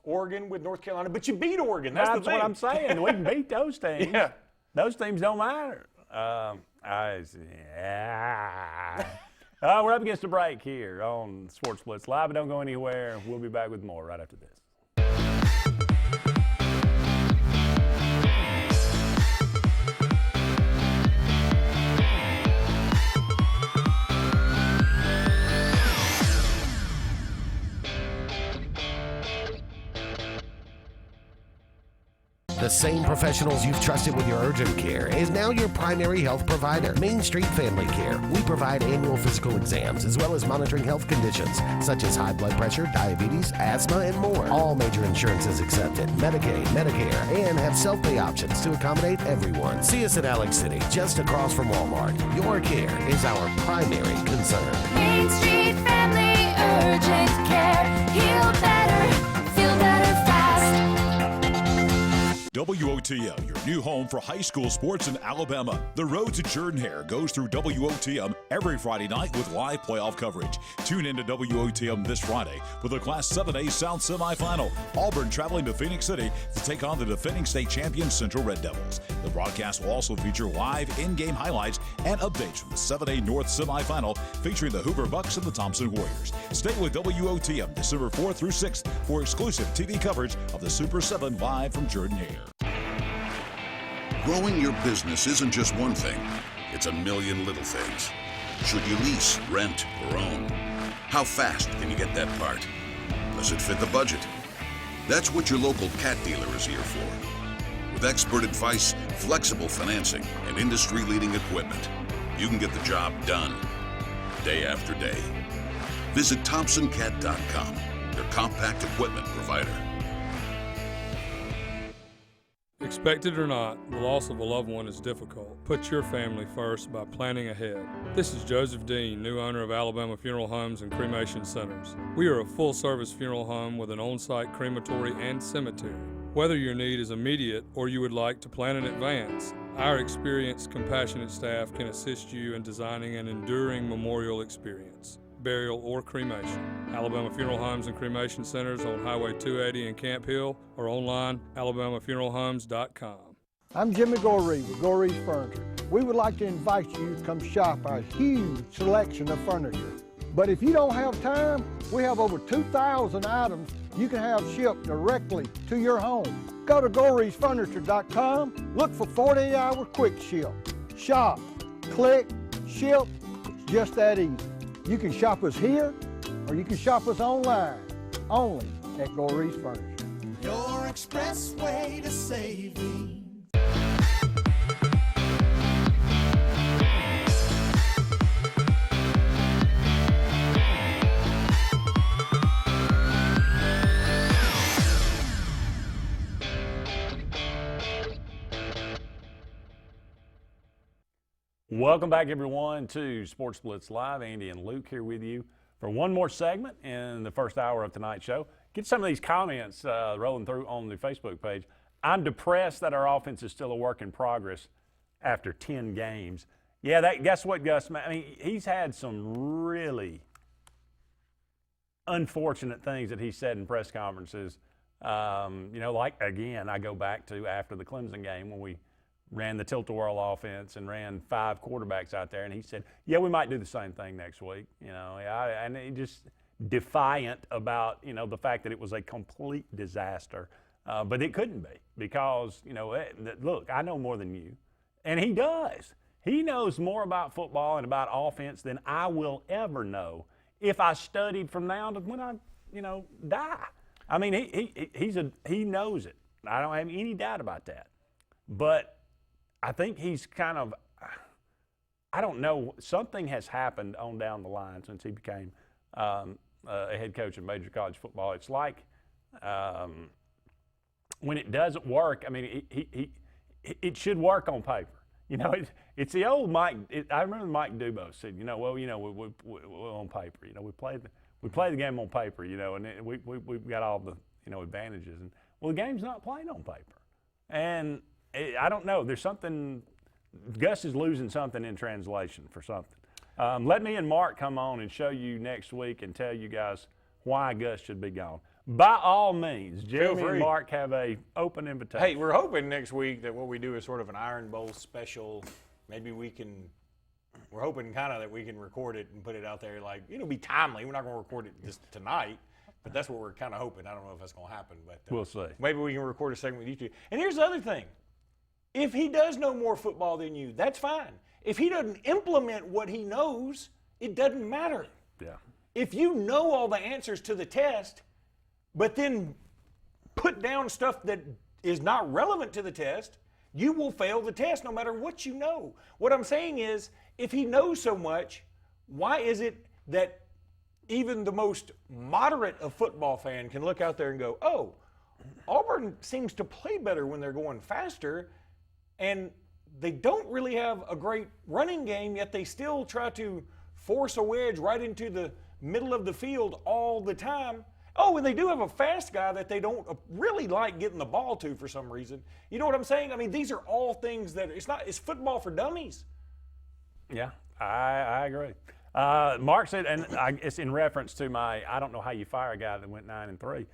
Oregon with North Carolina, but you beat Oregon. That's the thing. What I'm saying. We can beat those teams. Yeah. Those teams don't matter. We're up against a break here on Sports Blitz Live, but don't go anywhere. We'll be back with more right after this. The same professionals you've trusted with your urgent care is now your primary health provider, Main Street Family Care. We provide annual physical exams as well as monitoring health conditions such as high blood pressure, diabetes, asthma, and more. All major insurances accepted, Medicaid, Medicare, and have self-pay options to accommodate everyone. See us in Alex City, just across from Walmart. Your care is our primary concern. Main Street Family Urgent Care. Heal better, feel better fast. WOTM, your new home for high school sports in Alabama. The road to Jordan-Hare goes through WOTM every Friday night with live playoff coverage. Tune in to WOTM this Friday with the Class 7A South semifinal. Auburn traveling to Phoenix City to take on the defending state champion Central Red Devils. The broadcast will also feature live in-game highlights and updates from the 7A North semifinal featuring the Hoover Bucks and the Thompson Warriors. Stay with WOTM December 4th through 6th for exclusive TV coverage of the Super 7 live from Jordan-Hare. Growing your business isn't just one thing, it's a million little things. Should you lease, rent, or own? How fast can you get that part? Does it fit the budget? That's what your local Cat dealer is here for. With expert advice, flexible financing, and industry-leading equipment, you can get the job done day after day. Visit ThompsonCat.com, your compact equipment provider. Expect it or not, the loss of a loved one is difficult. Put your family first by planning ahead. This is Joseph Dean, new owner of Alabama Funeral Homes and Cremation Centers. We are a full-service funeral home with an on-site crematory and cemetery. Whether your need is immediate or you would like to plan in advance, our experienced, compassionate staff can assist you in designing an enduring memorial experience, burial, or cremation. Alabama Funeral Homes and Cremation Centers on Highway 280 in Camp Hill or online, alabamafuneralhomes.com. I'm Jimmy Goree with Goree's Furniture. We would like to invite you to come shop our huge selection of furniture. But if you don't have time, we have over 2,000 items you can have shipped directly to your home. Go to goreesfurniture.com, look for 48-hour quick ship. Shop, click, ship, it's just that easy. You can shop us here, or you can shop us online, only at Goree's Furniture. Your express way to saving. Welcome back, everyone, to Sports Blitz Live. Andy and Luke here with you for one more segment in the first hour of tonight's show. Get some of these comments rolling through on the Facebook page. I'm depressed that our offense is still a work in progress after 10 games. Yeah, guess what, Gus? I mean, he's had some really unfortunate things that he said in press conferences. Like, again, I go back to after the Clemson game when we ran the tilt-a-whirl offense and ran 5 quarterbacks out there, and he said, yeah, we might do the same thing next week. And he just defiant about, the fact that it was a complete disaster. But it couldn't be because, look, I know more than you. And he does. He knows more about football and about offense than I will ever know if I studied from now to when I, die. I mean, he knows it. I don't have any doubt about that. But I think he's kind of, I don't know, something has happened on down the line since he became a head coach in major college football. It's like when it doesn't work, I mean, it should work on paper. It's the old Mike. I remember Mike Dubose said, we on paper. We play the game on paper. And we've got all the advantages. And well, the game's not played on paper. And I don't know. There's something. Gus is losing something in translation for something. Let me and Mark come on and show you next week and tell you guys why Gus should be gone. By all means, Jeremy and Mark have a open invitation. Hey, we're hoping next week that what we do is sort of an Iron Bowl special. Maybe we're hoping kind of that we can record it and put it out there be timely. We're not going to record it just tonight, but that's what we're kind of hoping. I don't know if that's going to happen, but we'll see. Maybe we can record a segment with you two. And here's the other thing. If he does know more football than you, that's fine. If he doesn't implement what he knows, it doesn't matter. Yeah. If you know all the answers to the test, but then put down stuff that is not relevant to the test, you will fail the test no matter what you know. What I'm saying is, if he knows so much, why is it that even the most moderate of football fan can look out there and go, oh, Auburn seems to play better when they're going faster, and they don't really have a great running game, yet they still try to force a wedge right into the middle of the field all the time. Oh, and they do have a fast guy that they don't really like getting the ball to for some reason. You know what I'm saying? I mean, these are all things that it's football for dummies. Yeah, I agree. Mark said, and it's in reference to I don't know how you fire a guy that went 9-3.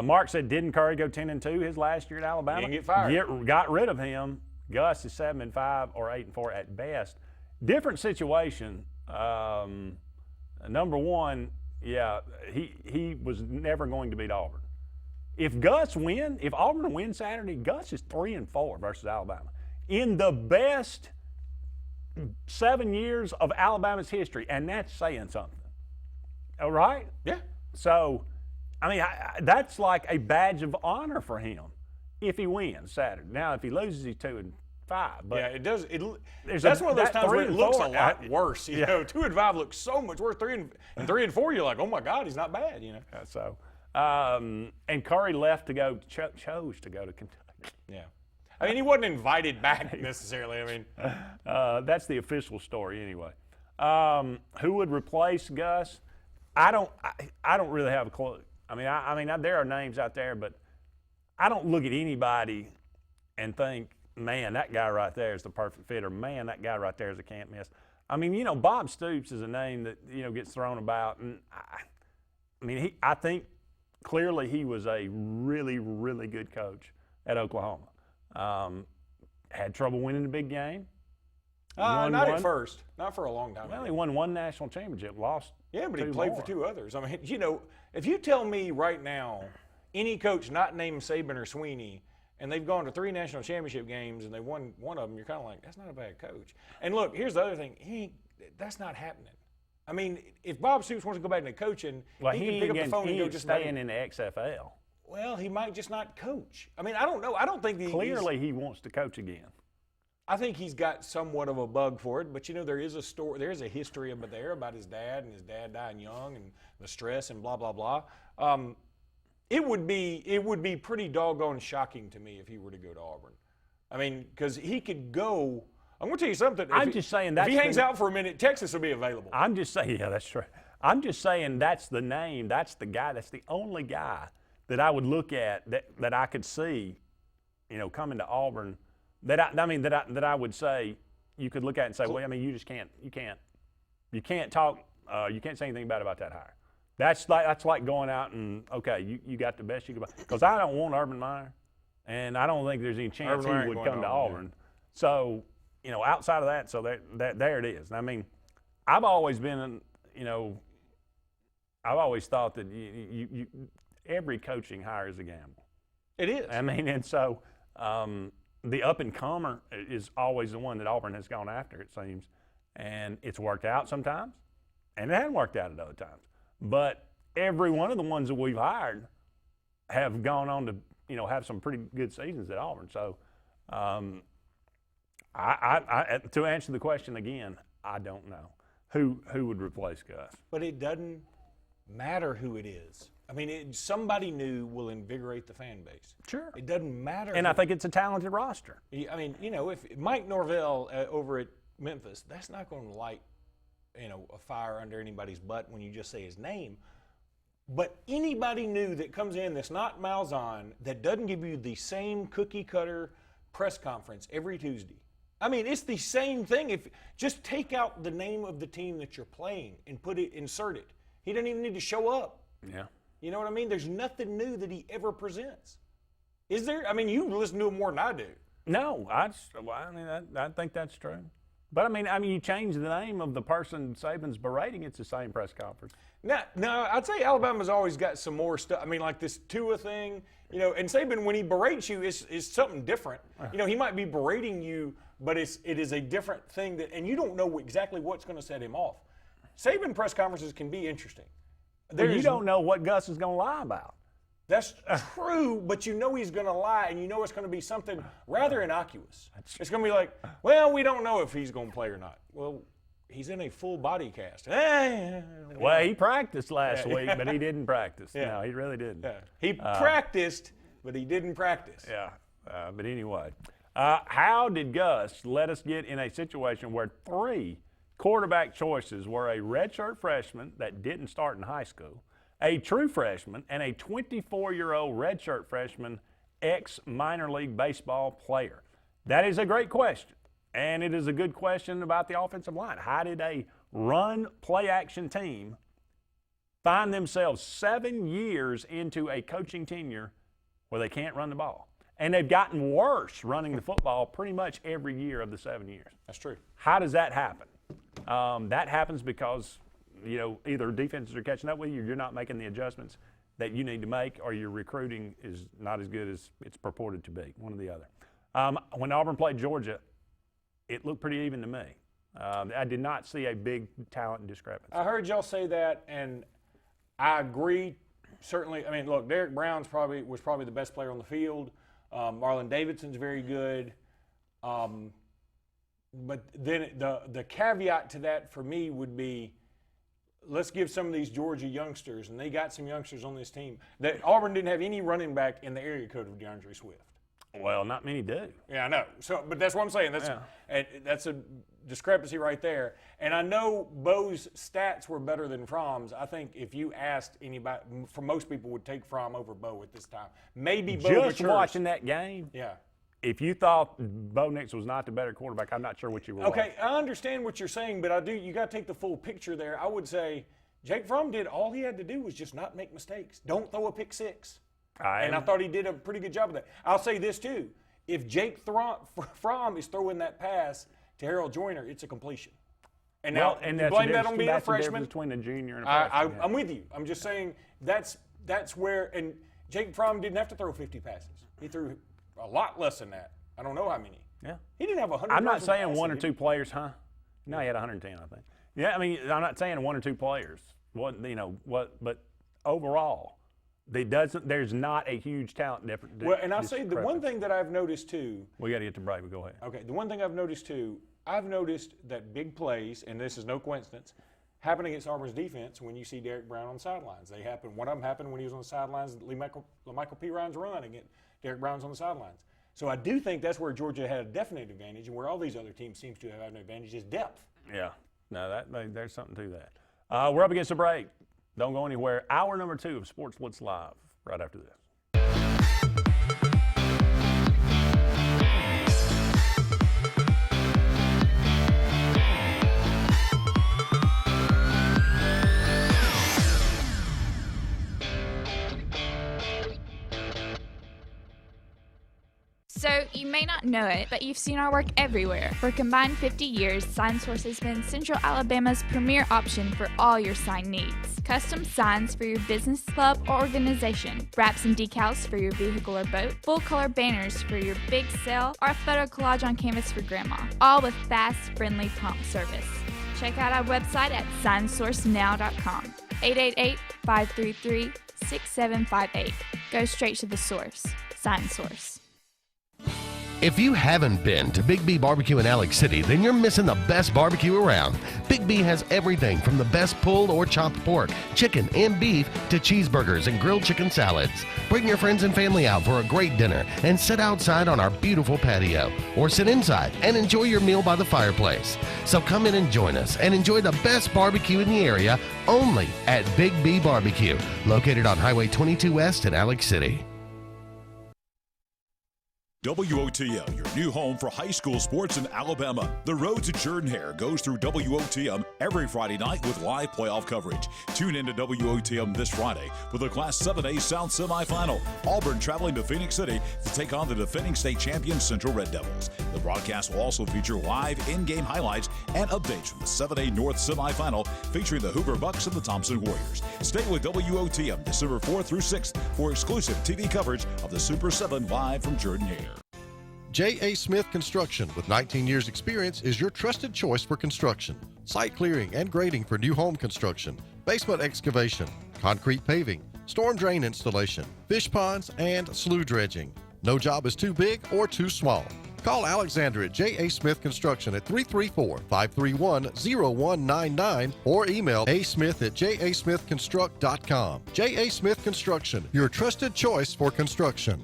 Mark said, didn't Curry go 10-2 his last year at Alabama? He didn't get fired. Got rid of him. Gus is 7-5 or 8-4 at best. Different situation. Number one, yeah, he was never going to beat Auburn. If Auburn wins Saturday, Gus is 3-4 versus Alabama in the best 7 years of Alabama's history, and that's saying something. All right? Yeah. So, I mean, that's like a badge of honor for him if he wins Saturday. Now, if he loses, he's 2-5. But yeah, it does. That's one of those times where it looks a lot worse. You know, 2-5 looks so much worse. 3-4, you're like, oh my God, he's not bad. So, and Curry left to go, chose to go to Kentucky. Yeah. I mean, he wasn't invited back necessarily. I mean, that's the official story anyway. Who would replace Gus? I don't really have a clue. I mean, there are names out there, but I don't look at anybody and think, man, that guy right there is the perfect fit, or man, that guy right there is a can't miss. I mean, Bob Stoops is a name that gets thrown about, and I think clearly he was a really, really good coach at Oklahoma. Had trouble winning the big game. Not at first. Not for a long time. Well, he won one national championship, lost. Yeah, but he played for 2 others. I mean, if you tell me right now, any coach not named Saban or Sweeney, and they've gone to 3 national championship games and they won one of them, you're kind of like, that's not a bad coach. And look, here's the other thing. That's not happening. I mean, if Bob Stoops wants to go back into coaching, he can pick up the phone and go just staying in the XFL. Well, he might just not coach. I mean, I don't know. I don't think clearly he wants to coach again. I think he's got somewhat of a bug for it, but there is a story. There is a history about his dad and his dad dying young and the stress and blah blah blah. It would be pretty doggone shocking to me if he were to go to Auburn. I mean, because he could go. I'm going to tell you something. I'm just saying that if he hangs out for a minute, Texas will be available. I'm just saying, yeah, that's true. I'm just saying that's the name. That's the guy. That's the only guy that I would look at that I could see coming to Auburn that I would say you could look at and say, well, I mean, you can't talk, you can't say anything bad about that hire. That's like going out and, okay, you got the best you could buy. Because I don't want Urban Meyer, and I don't think there's any chance he would come to Auburn. So, outside of that, so there it is. I mean, I've always been, I've always thought that every coaching hire is a gamble. It is. I mean, and so the up-and-comer is always the one that Auburn has gone after, it seems. And it's worked out sometimes, and it hasn't worked out at other times. But every one of the ones that we've hired have gone on to, have some pretty good seasons at Auburn. So to answer the question again, I don't know who would replace Gus. But it doesn't matter who it is. I mean, somebody new will invigorate the fan base. Sure. It doesn't matter. And I think it's a talented roster. I mean, if Mike Norvell over at Memphis, that's not going to light, a fire under anybody's butt when you just say his name. But anybody new that comes in that's not Malzahn, that doesn't give you the same cookie cutter press conference every Tuesday. I mean, it's the same thing. If just take out the name of the team that you're playing and insert it. He doesn't even need to show up. Yeah. You know what I mean? There's nothing new that he ever presents. Is there? I mean, you listen to him more than I do. No, I think that's true. But I mean, you change the name of the person Saban's berating, it's the same press conference. No, I'd say Alabama's always got some more stuff. I mean, like this Tua thing, and Saban, when he berates you, is something different. He might be berating you, but it is a different thing and you don't know exactly what's going to set him off. Saban press conferences can be interesting. You don't know what Gus is going to lie about. That's true, but he's going to lie, and it's going to be something rather innocuous. It's going to be like, well, we don't know if he's going to play or not. Well, he's in a full body cast. Well, he practiced last week, but he didn't practice. Yeah. No, he really didn't. Yeah. He practiced, but he didn't practice. Yeah, but anyway. How did Gus let us get in a situation where 3 quarterback choices were a redshirt freshman that didn't start in high school, a true freshman, and a 24-year-old redshirt freshman ex-minor league baseball player? That is a great question, and it is a good question about the offensive line. How did a run play-action team find themselves 7 years into a coaching tenure where they can't run the ball? And they've gotten worse running the football pretty much every year of the 7 years. That's true. How does that happen? That happens because, either defenses are catching up with you, or you're not making the adjustments that you need to make, or your recruiting is not as good as it's purported to be, one or the other. When Auburn played Georgia, it looked pretty even to me. I did not see a big talent discrepancy. I heard y'all say that, and I agree. Certainly, I mean, look, Derek Brown was probably the best player on the field. Marlon Davidson's very good. But then the caveat to that for me would be, let's give some of these Georgia youngsters, and they got some youngsters on this team, that Auburn didn't have any running back in the area code of DeAndre Swift. Well, not many do. Yeah, I know. So, but that's what I'm saying. That's a discrepancy right there. And I know Bo's stats were better than Fromm's. I think if you asked anybody, for most people would take Fromm over Bo at this time. Maybe Bo just matures. Watching that game. Yeah. If you thought Bo Nix was not the better quarterback, I'm not sure what you were. Okay, I understand what you're saying, but you got to take the full picture there. I would say Jake Fromm all he had to do was just not make mistakes. Don't throw a pick six. And I thought he did a pretty good job of that. I'll say this too: if Jake Fromm is throwing that pass to Harold Joyner, it's a completion. And now blame that on being a freshman. Between a junior and a freshman. I'm with you. I'm just saying that's where. And Jake Fromm didn't have to throw 50 passes. He threw a lot less than that. I don't know how many. Yeah. He didn't have 100. I'm not saying one or two players, huh? No, he had 110, I think. Yeah, I mean, I'm not saying one or two players. But overall, there's not a huge talent difference. Well, and I'll say the one thing that I've noticed too. We got to get to break, but go ahead. Okay, the one thing I've noticed too, I've noticed that big plays, and this is no coincidence, happen against Auburn's defense when you see Derek Brown on the sidelines. They happen. One of them happened when he was on the sidelines. Michael P. Ryan's run against Derek Brown's on the sidelines. So I do think that's where Georgia had a definite advantage, and where all these other teams seem to have an advantage is depth. Yeah, no, there's something to that. We're up against a break. Don't go anywhere. Hour number 2 of Sports Blitz Live right after this. may not know it, but you've seen our work everywhere. For a combined 50 years, SignSource has been Central Alabama's premier option for all your sign needs. Custom signs for your business, club, or organization, wraps and decals for your vehicle or boat, full-color banners for your big sale, or a photo collage on canvas for grandma, all with fast, friendly, prompt service. Check out our website at signsourcenow.com. 888-533-6758. Go straight to the source. SignSource. If you haven't been to Big B Barbecue in Alex City, then you're missing the best barbecue around. Big B has everything from the best pulled or chopped pork, chicken, and beef to cheeseburgers and grilled chicken salads. Bring your friends and family out for a great dinner and sit outside on our beautiful patio, or sit inside and enjoy your meal by the fireplace. So come in and join us and enjoy the best barbecue in the area only at Big B Barbecue, located on Highway 22 West in Alex City. WOTM, your new home for high school sports in Alabama. The road to Jordan-Hare goes through WOTM every Friday night with live playoff coverage. Tune in to WOTM this Friday with the Class 7A South semifinal. Auburn traveling to Phoenix City to take on the defending state champion Central Red Devils. The broadcast will also feature live in-game highlights and updates from the 7A North semifinal featuring the Hoover Bucks and the Thompson Warriors. Stay with WOTM December 4th through 6th for exclusive TV coverage of the Super 7 live from Jordan-Hare. J.A. Smith Construction, with 19 years experience, is your trusted choice for construction. Site clearing and grading for new home construction, basement excavation, concrete paving, storm drain installation, fish ponds, and slough dredging. No job is too big or too small. Call Alexander at J.A. Smith Construction at 334-531-0199 or email asmith@jasmithconstruct.com. J.A. Smith Construction, your trusted choice for construction.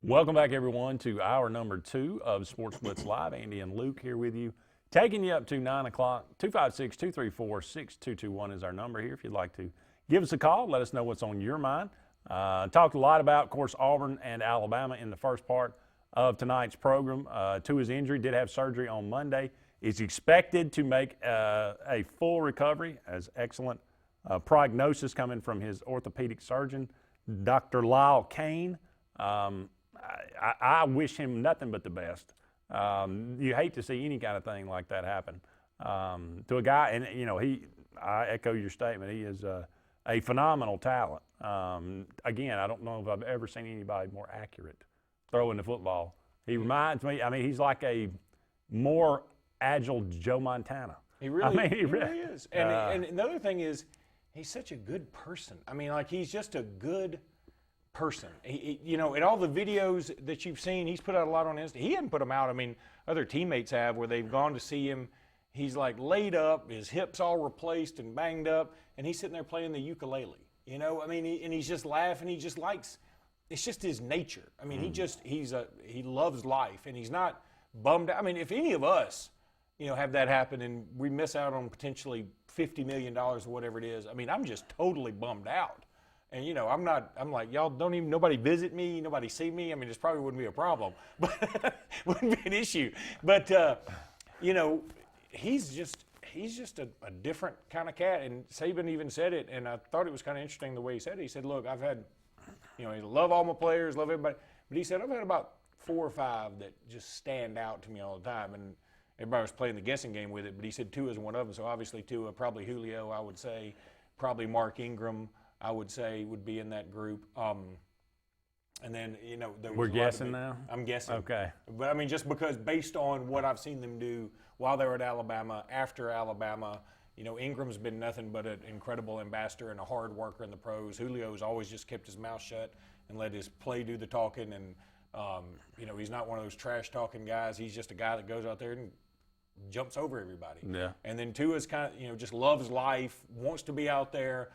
Welcome back, everyone, to hour number 2 of Sports Blitz Live. Andy and Luke here with you, taking you up to 9 o'clock. 256-234-6221 is our number here. If you'd like to give us a call, let us know what's on your mind. Talked a lot about, of course, Auburn and Alabama in the first part of tonight's program. To his injury, did have surgery on Monday. Is expected to make a full recovery, as excellent prognosis coming from his orthopedic surgeon, Dr. Lyle Kane. I wish him nothing but the best. You hate to see any kind of thing like that happen to a guy, and I echo your statement. He is a phenomenal talent. Again, I don't know if I've ever seen anybody more accurate throwing the football. He reminds me. I mean, he's like a more agile Joe Montana. He really is. And another thing is, he's such a good person. I mean, like, he's just a good person. In all the videos that you've seen, he's put out a lot on Insta. He hadn't put them out. I mean, other teammates have, where they've gone to see him. He's like laid up, his hips all replaced and banged up, and he's sitting there playing the ukulele. I mean, and he's just laughing. He just likes. It's just his nature. I mean, he loves life, and he's not bummed out. I mean, if any of us, have that happen and we miss out on potentially $50 million or whatever it is, I mean, I'm just totally bummed out. And, I'm like, y'all nobody visit me, nobody see me. I mean, this probably wouldn't be a problem, but wouldn't be an issue. But, he's just a different kind of cat. And Saban even said it, and I thought it was kind of interesting the way he said it. He said, look, I've had, I love all my players, love everybody. But he said, I've had about 4 or 5 that just stand out to me all the time. And everybody was playing the guessing game with it, but he said Tua is one of them. So obviously Tua, probably Julio, I would say, probably Mark Ingram, I would say, would be in that group. And then, we're guessing now? I'm guessing. Okay. But, I mean, just because based on what I've seen them do while they were at Alabama, after Alabama, Ingram's been nothing but an incredible ambassador and a hard worker in the pros. Julio's always just kept his mouth shut and let his play do the talking. And, he's not one of those trash-talking guys. He's just a guy that goes out there and jumps over everybody. Yeah. And then Tua's kind of, just loves life, wants to be out there.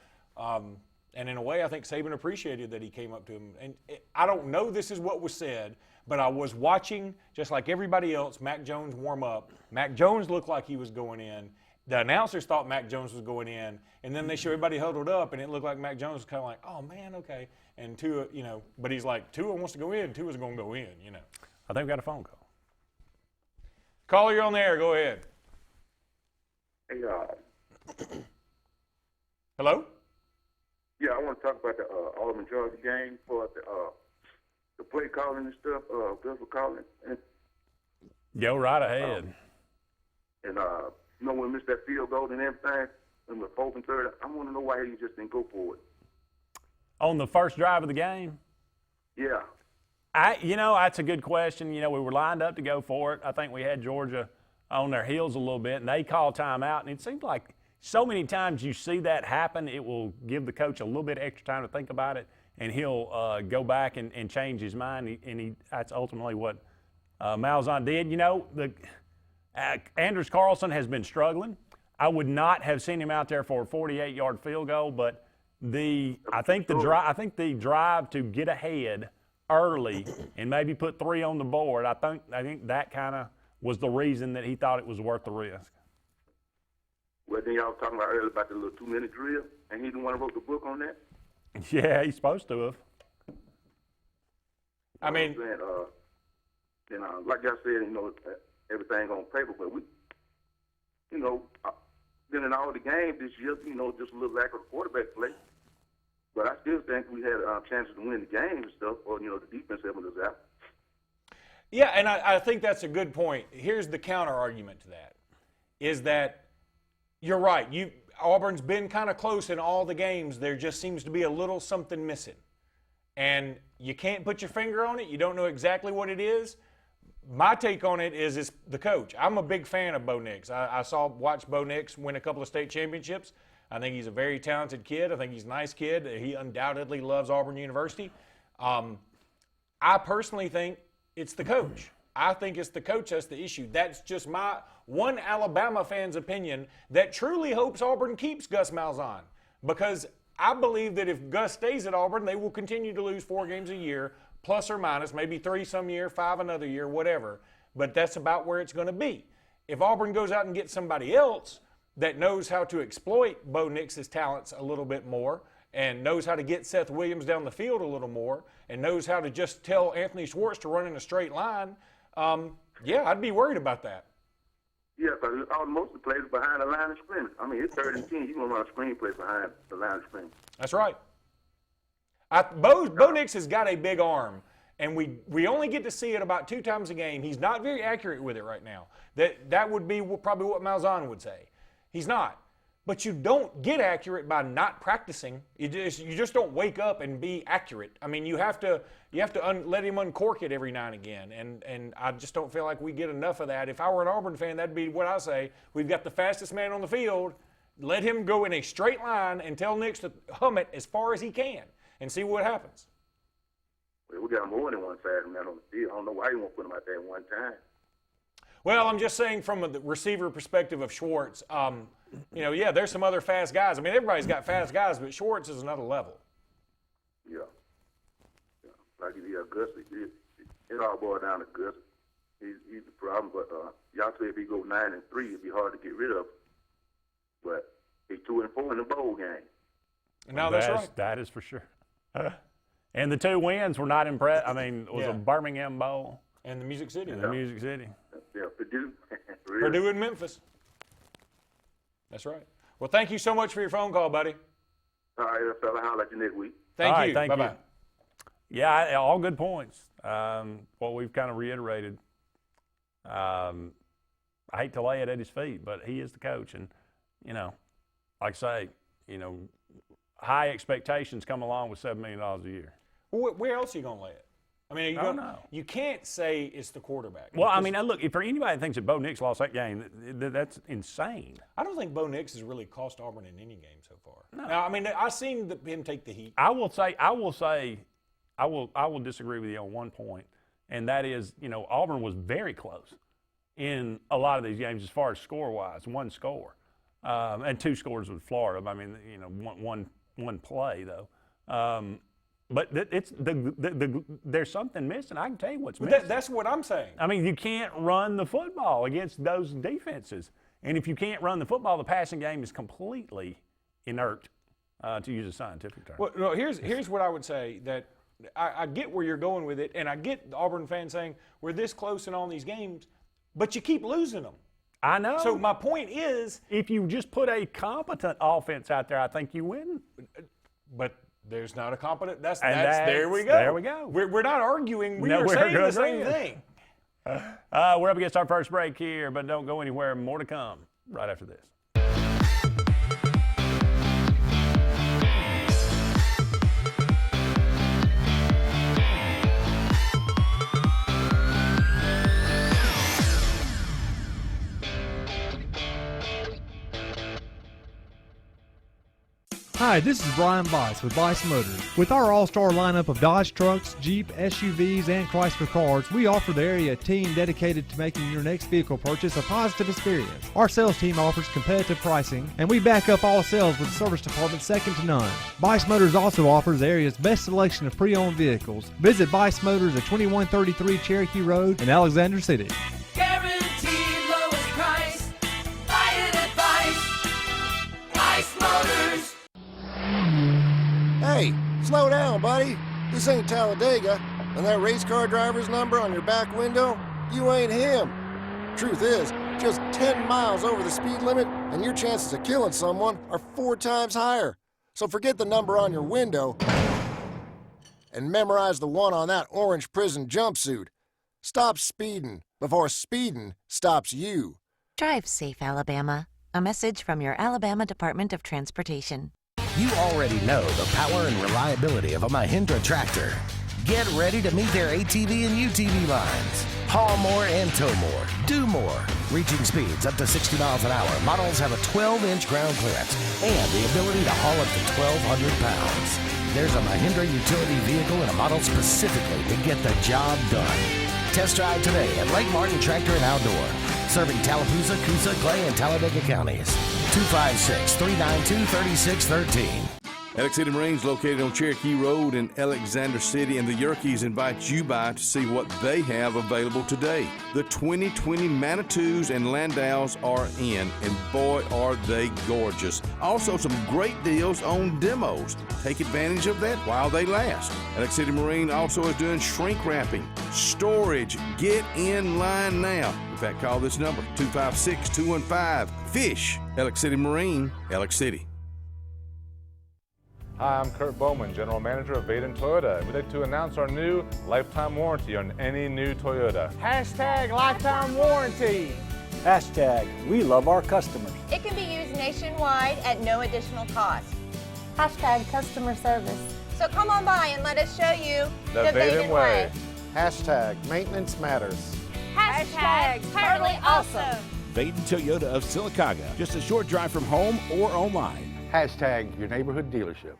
And in a way, I think Saban appreciated that he came up to him. And I don't know this is what was said, but I was watching, just like everybody else, Mac Jones warm up. Mac Jones looked like he was going in, the announcers thought Mac Jones was going in, and then they show everybody huddled up, and it looked like Mac Jones was kind of like, oh, man, okay. And Tua, but he's like, Tua wants to go in, Tua's going to go in, I think we got a phone call. Caller, you're on the air. Go ahead. Hey, hello? Yeah, I want to talk about the Auburn Georgia game for the play calling and stuff, Gus calling. Go right ahead. When we missed that field goal and everything, in the 4th and 3rd, I want to know why he just didn't go for it. On the first drive of the game? Yeah. That's a good question. We were lined up to go for it. I think we had Georgia on their heels a little bit, and they called timeout. And it seems like so many times you see that happen, it will give the coach a little bit extra time to think about it, and he'll go back and change his mind. That's ultimately what Malzahn did. Anders Carlson has been struggling. I would not have seen him out there for a 48-yard field goal, but I think the drive to get ahead early and maybe put 3 on the board, I think that kind of was the reason that he thought it was worth the risk. Well, then y'all was talking about earlier about the little 2-minute drill, and he didn't want to wrote the book on that? Yeah, he's supposed to have. I mean, like I said, everything on paper, but we, then in all the games this year, just a little lack of quarterback play. But I still think we had chances to win the game and stuff, or, the defense helping us out. Yeah, and I think that's a good point. Here's the counter argument to that, is that you're right. Auburn's been kind of close in all the games. There just seems to be a little something missing. And you can't put your finger on it. You don't know exactly what it is. My take on it is it's the coach. I'm a big fan of Bo Nix. I watched Bo Nix win a couple of state championships. I think he's a very talented kid. I think he's a nice kid. He undoubtedly loves Auburn University. I personally think it's the coach. I think it's the coach that's the issue. That's just my one Alabama fan's opinion that truly hopes Auburn keeps Gus Malzahn, because I believe that if Gus stays at Auburn, they will continue to lose 4 games a year, plus or minus, maybe 3 some year, 5 another year, whatever. But that's about where it's going to be. If Auburn goes out and gets somebody else that knows how to exploit Bo Nix's talents a little bit more and knows how to get Seth Williams down the field a little more and knows how to just tell Anthony Schwartz to run in a straight line, I'd be worried about that. Yeah, because most of the plays behind the line of scrimmage. I mean, it's 3rd and 10. You're going to run a screenplay behind the line of scrimmage. That's right. Bo Nix has got a big arm, and we only get to see it about 2 times a game. He's not very accurate with it right now. That would be probably what Malzahn would say. He's not. But you don't get accurate by not practicing. You just don't wake up and be accurate. I mean, you have to let him uncork it every now and again, and I just don't feel like we get enough of that. If I were an Auburn fan, that'd be what I say. We've got the fastest man on the field. Let him go in a straight line and tell Nix to hum it as far as he can and see what happens. Well, we got more than one fast man on the field. I don't know why you won't put him out there at one time. Well, I'm just saying from the receiver perspective of Schwartz, there's some other fast guys. I mean, everybody's got fast guys, but Schwartz is another level. Yeah. Like Gus, it all boils down to Gus. He's the problem, but y'all say if he go 9-3, it'd be hard to get rid of. But he's 2-4 in the bowl game. No, that's right. That is for sure. And the 2 wins were not impressed. I mean, it was a Birmingham Bowl. And the Music City. And the Music City. Yeah, Purdue. Really? Purdue and Memphis. That's right. Well, thank you so much for your phone call, buddy. All right, fella. I'll let you next week. Thank you. Thank Bye-bye. you. Yeah, all good points. What we've kind of reiterated. I hate to lay it at his feet, but he is the coach. And, like I say, high expectations come along with $7 million a year. Well, where else are you going to lay it? I mean, I don't know. You can't say it's the quarterback. Well, I mean, look, for anybody that thinks that Bo Nix lost that game, that's insane. I don't think Bo Nix has really cost Auburn in any game so far. No. Now, I mean, I've seen him take the heat. I will disagree with you on one point, and that is, Auburn was very close in a lot of these games as far as score-wise, 1 score, and 2 scores with Florida. I mean, one play though. But it's there's something missing. I can tell you what's missing. That's what I'm saying. I mean, you can't run the football against those defenses. And if you can't run the football, the passing game is completely inert, to use a scientific term. Well, no, here's what I would say, that I get where you're going with it, and I get the Auburn fans saying we're this close in all these games, but you keep losing them. I know. So my point is, if you just put a competent offense out there, I think you win. But there's not a competent. That's there we go. There we go. We're not arguing. We're saying the same thing. We're up against our first break here, but don't go anywhere. More to come right after this. Hi, this is Brian Bice with Bice Motors. With our all-star lineup of Dodge trucks, Jeep, SUVs, and Chrysler cars, we offer the area team dedicated to making your next vehicle purchase a positive experience. Our sales team offers competitive pricing, and we back up all sales with a service department second to none. Bice Motors also offers the area's best selection of pre-owned vehicles. Visit Bice Motors at 2133 Cherokee Road in Alexander City. Guaranteed lowest price. Buy it at Bice Motors. Hey, slow down, buddy. This ain't Talladega, and that race car driver's number on your back window, you ain't him. Truth is, just 10 miles over the speed limit, and your chances of killing someone are 4 times higher. So forget the number on your window and memorize the one on that orange prison jumpsuit. Stop speeding before speeding stops you. Drive safe, Alabama. A message from your Alabama Department of Transportation. You already know the power and reliability of a Mahindra tractor. Get ready to meet their ATV and UTV lines. Haul more and tow more. Do more. Reaching speeds up to 60 miles an hour. Models have a 12-inch ground clearance and the ability to haul up to 1,200 pounds. There's a Mahindra utility vehicle and a model specifically to get the job done. Test drive today at Lake Martin Tractor and Outdoor. Serving Tallapoosa, Coosa, Clay, and Talladega counties. 256-392-3613. Alex City Marine's located on Cherokee Road in Alexander City, and the Yerkes invite you by to see what they have available today. The 2020 Manitous and Landaus are in, and boy, are they gorgeous. Also, some great deals on demos. Take advantage of that while they last. Alex City Marine also is doing shrink wrapping, storage. Get in line now. In fact, call this number, 256-215-FISH. Alex City Marine, Alex City. Hi, I'm Kurt Bowman, General Manager of Vaden Toyota. We'd like to announce our new lifetime warranty on any new Toyota. Hashtag lifetime warranty. Hashtag we love our customers. It can be used nationwide at no additional cost. Hashtag customer service. So come on by and let us show you the Vaden way. Hashtag maintenance matters. Hashtag totally awesome. Vaden Toyota of Sylacauga, just a short drive from home or online. Hashtag your neighborhood dealership.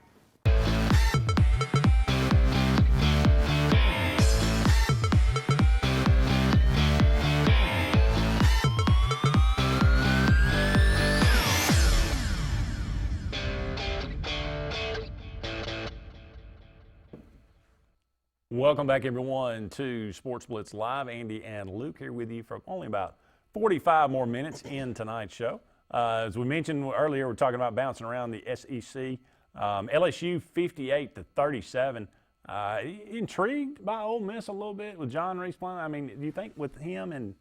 Welcome back, everyone, to Sports Blitz Live. Andy and Luke here with you for only about 45 more minutes in tonight's show. As we mentioned earlier, we're talking about bouncing around the SEC. LSU 58-37. Intrigued by Ole Miss a little bit with John Reese playing? I mean, do you think with him and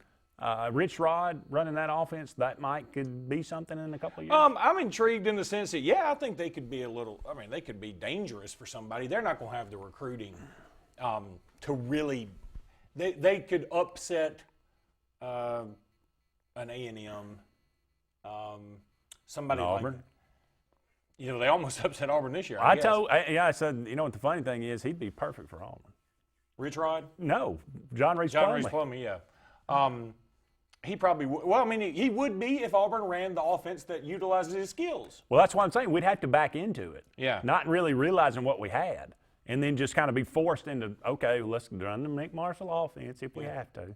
Rich Rod running that offense, that could be something in a couple of years? I'm intrigued in the sense that, yeah, I think they could be they could be dangerous for somebody. They're not going to have the recruiting to really, they could upset an A&M, somebody Auburn. Like, they almost upset Auburn this year. I said, what the funny thing is, he'd be perfect for Auburn. Rich Rod? No, John Reese Plumlee, yeah. He probably would. He would be if Auburn ran the offense that utilizes his skills. Well, that's what I'm saying. We'd have to back into it. Yeah. Not really realizing what we had. And then just kind of be forced into, okay, let's run the Nick Marshall offense if we have to.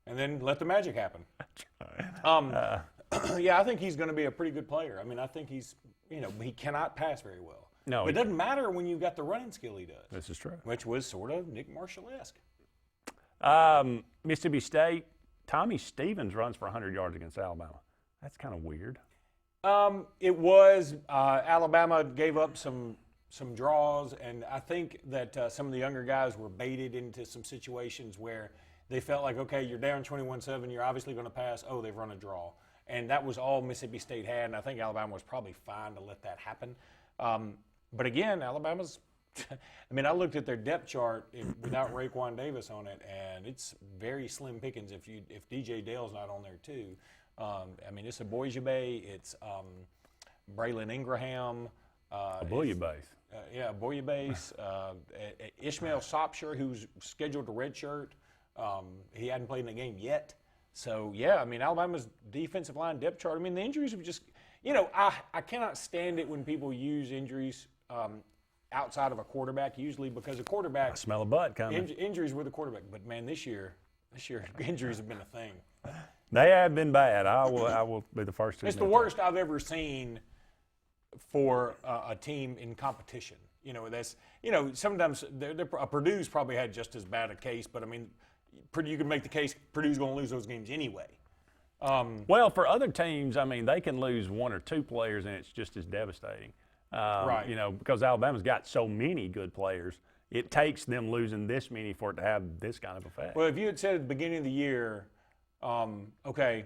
And then let the magic happen. Yeah, I think he's going to be a pretty good player. I think he's, he cannot pass very well. No. But it doesn't matter when you've got the running skill he does. This is true. Which was sort of Nick Marshall-esque. Mississippi State, Tommy Stevens runs for 100 yards against Alabama. That's kind of weird. It was. Alabama gave up some draws, and I think that some of the younger guys were baited into some situations where they felt like, okay, you're down 21-7, you're obviously going to pass. Oh, they've run a draw. And that was all Mississippi State had, and I think Alabama was probably fine to let that happen. But again, Alabama's – I mean, I looked at their depth chart without Raekwon Davis on it, and it's very slim pickings if DJ Dale's not on there too. I mean, it's a Boyabay, it's Braylon Ingraham. Boyabay. Yeah, Boyabase. Ishmael Sopsher, who's scheduled to redshirt. He hadn't played in the game yet. So, yeah, I mean, Alabama's defensive line depth chart, I mean, the injuries have just – you know, I cannot stand it when people use injuries outside of a quarterback, usually because a quarterback – I smell a butt coming. Injuries with a quarterback. But, man, this year injuries have been a thing. They have been bad. I will be the first to admit. It's the worst I've ever seen for a team in competition. You know, that's, you know, sometimes Purdue's probably had just as bad a case, but I mean, you can make the case Purdue's going to lose those games anyway. Well, for other teams, I mean, they can lose one or two players and it's just as devastating. Right. You know, because Alabama's got so many good players, it takes them losing this many for it to have this kind of effect. Well, if you had said at the beginning of the year, okay,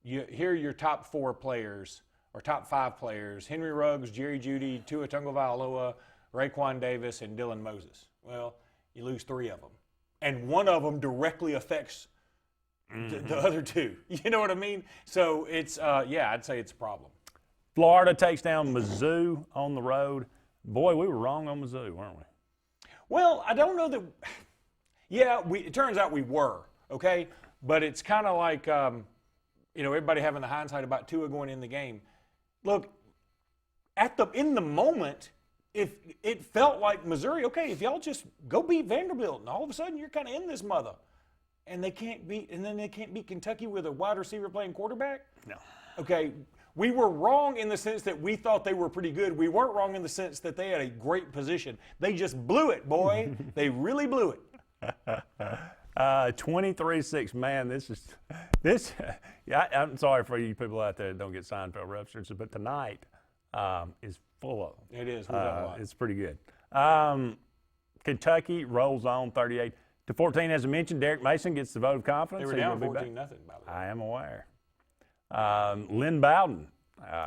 here are your top 4 players or top 5 players: Henry Ruggs, Jerry Jeudy, Tua Tagovailoa, Raekwon Davis, and Dylan Moses. Well, you lose 3 of them, and one of them directly affects the other 2. You know what I mean? So it's yeah, I'd say it's a problem. Florida takes down Mizzou on the road. Boy, we were wrong on Mizzou, weren't we? Well, I don't know that. Yeah, it turns out we were, okay? But it's kind of like, you know, everybody having the hindsight about Tua going in the game. Look, in the moment, if it felt like Missouri, okay, if y'all just go beat Vanderbilt, and all of a sudden you're kind of in this mother, and then they can't beat Kentucky with a wide receiver playing quarterback? No. Okay, we were wrong in the sense that we thought they were pretty good. We weren't wrong in the sense that they had a great position. They just blew it, boy. They really blew it. 23-6, man, this yeah, I'm sorry for you people out there that don't get Seinfeld references, but tonight is full of them. It is. It's pretty good. Kentucky rolls on 38-14. As I mentioned, Derek Mason gets the vote of confidence. They were down 14-0, by the way. I am aware. Lynn Bowden.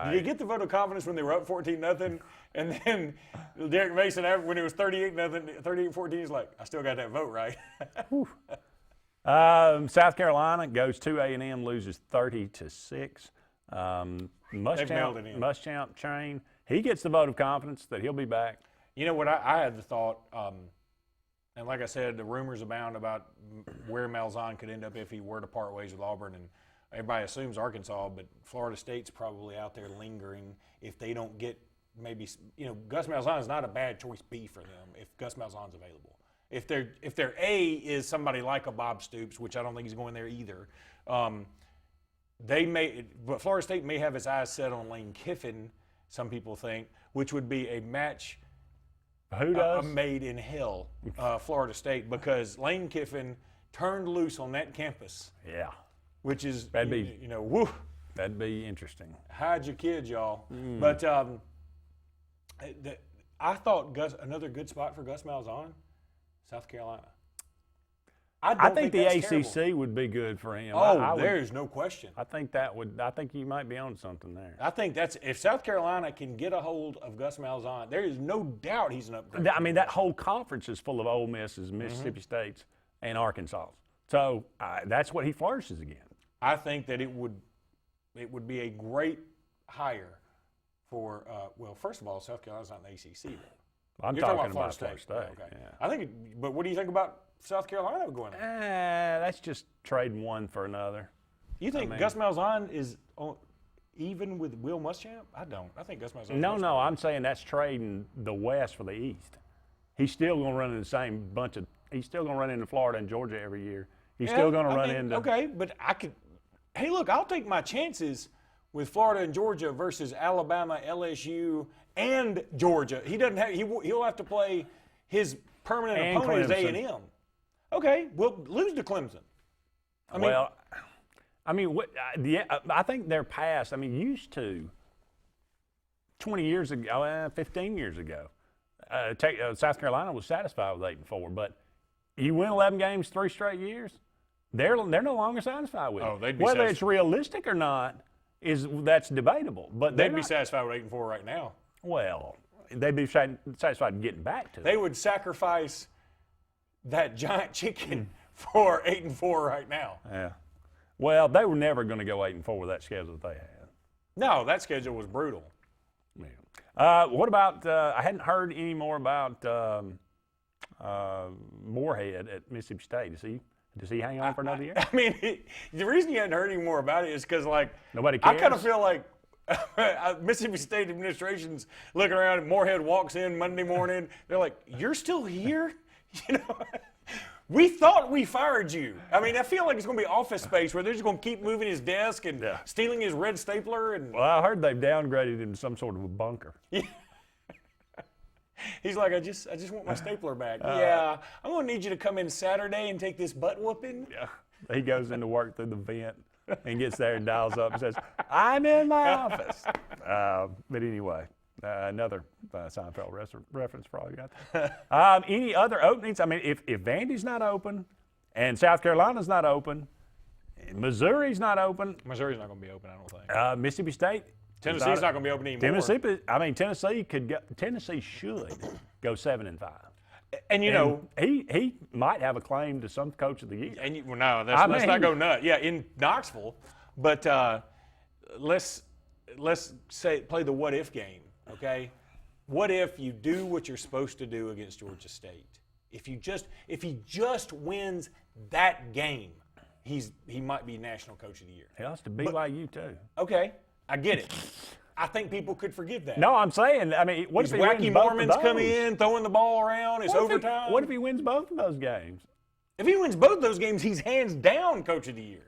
Did you get the vote of confidence when they were up 14-0? And then Derek Mason, when it was 38-14, he's like, I still got that vote, right? South Carolina goes to A&M, loses 30-6. Muschamp Train, he gets the vote of confidence that he'll be back. You know what, I had the thought, and like I said, the rumors abound about where Malzahn could end up if he were to part ways with Auburn, and everybody assumes Arkansas, but Florida State's probably out there lingering if they don't get maybe, you know, Gus Malzahn is not a bad choice B for them if Gus Malzahn's available. If their A is somebody like a Bob Stoops, which I don't think he's going there either, but Florida State may have its eyes set on Lane Kiffin, some people think, which would be a match made in hell, Florida State, because Lane Kiffin turned loose on that campus. Yeah. Which is, that'd be, you know, woo. That'd be interesting. Hide your kids, y'all. But I thought another good spot for Gus Malzahn, South Carolina. I think the ACC terrible. Would be good for him. There's no question. I think you might be on something there. I think if South Carolina can get a hold of Gus Malzahn, there is no doubt he's an upgrade. I mean, that whole conference is full of Ole Misses, Mississippi States, and Arkansas. So that's what he flourishes again. I think that it would be a great hire for well, first of all, South Carolina's not in the ACC. I'm talking about Florida State. Okay. Yeah. But what do you think about South Carolina going there? That's just trading one for another. You think Gus Malzahn is even with Will Muschamp? I don't. I think Gus Malzahn. No, I'm saying that's trading the West for the East. He's still going to run in the same bunch of. He's still going to run into Florida and Georgia every year. He's still going to run into. Okay, but I could. Hey, look, I'll take my chances with Florida and Georgia versus Alabama, LSU, and Georgia. He doesn't have. He'll have to play his permanent opponent is A&M. Okay, we'll lose to Clemson. I mean, I think they're past. I mean, used to 20 years ago, 15 years ago, South Carolina was satisfied with 8-4. But you win 11 games 3 straight years, they're no longer satisfied with it. They'd be Whether it's realistic or not that's debatable. But they'd be satisfied with 8-4 right now. Well, they'd be satisfied getting back to it. They would sacrifice that giant chicken for 8-4 right now. Yeah. Well, they were never going to go 8-4 with that schedule that they had. No, that schedule was brutal. Yeah. What about? I hadn't heard any more about Moorhead at Mississippi State. Does he hang on for another year? I mean, the reason you hadn't heard any more about it is because, like, nobody cares. I kind of feel like Mississippi State administration's looking around and Moorhead walks in Monday morning. They're like, "You're still here?" You know. We thought we fired you. I mean, I feel like it's going to be Office Space where they're just going to keep moving his desk and stealing his red stapler. And well, I heard they've downgraded him to some sort of a bunker. Yeah. He's like, I just want my stapler back. Yeah, I'm going to need you to come in Saturday and take this butt whooping. Yeah. He goes into work through the vent and gets there and dials up and says, "I'm in my office." But anyway. Another Seinfeld reference probably got that. Any other openings? I mean, if Vandy's not open and South Carolina's not open, Missouri's not open. Missouri's not going to be open, I don't think. Mississippi State. Tennessee's not going to be open anymore. Tennessee should go 7-5. And you know, he might have a claim to some Coach of the Year. And let's not go nuts. Yeah, in Knoxville, but let's play the what if game. Okay, what if you do what you're supposed to do against Georgia State? If he just wins that game, he might be National Coach of the Year. He lost to BYU too. Okay, I get it. I think people could forgive that. No, I'm saying, I mean, what if he wacky wins both Mormons of those? come in, throwing the ball around? It's overtime. What if he wins both of those games? If he wins both those games, he's hands down Coach of the Year.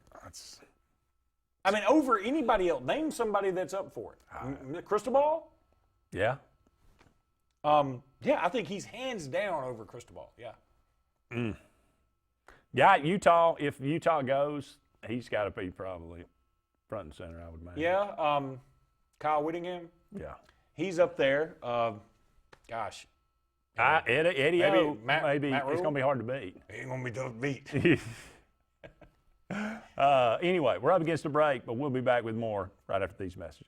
I mean, over anybody else. Name somebody that's up for it. Cristobal? Yeah. Yeah, I think he's hands down over Cristobal. Yeah. Yeah, Utah. If Utah goes, he's got to be probably front and center, I would imagine. Yeah. Kyle Whittingham. Yeah. He's up there. Gosh. Eddie O, Matt maybe Rule? it's going to be hard to beat. He ain't going to be tough to beat. Anyway, we're up against a break, but we'll be back with more right after these messages.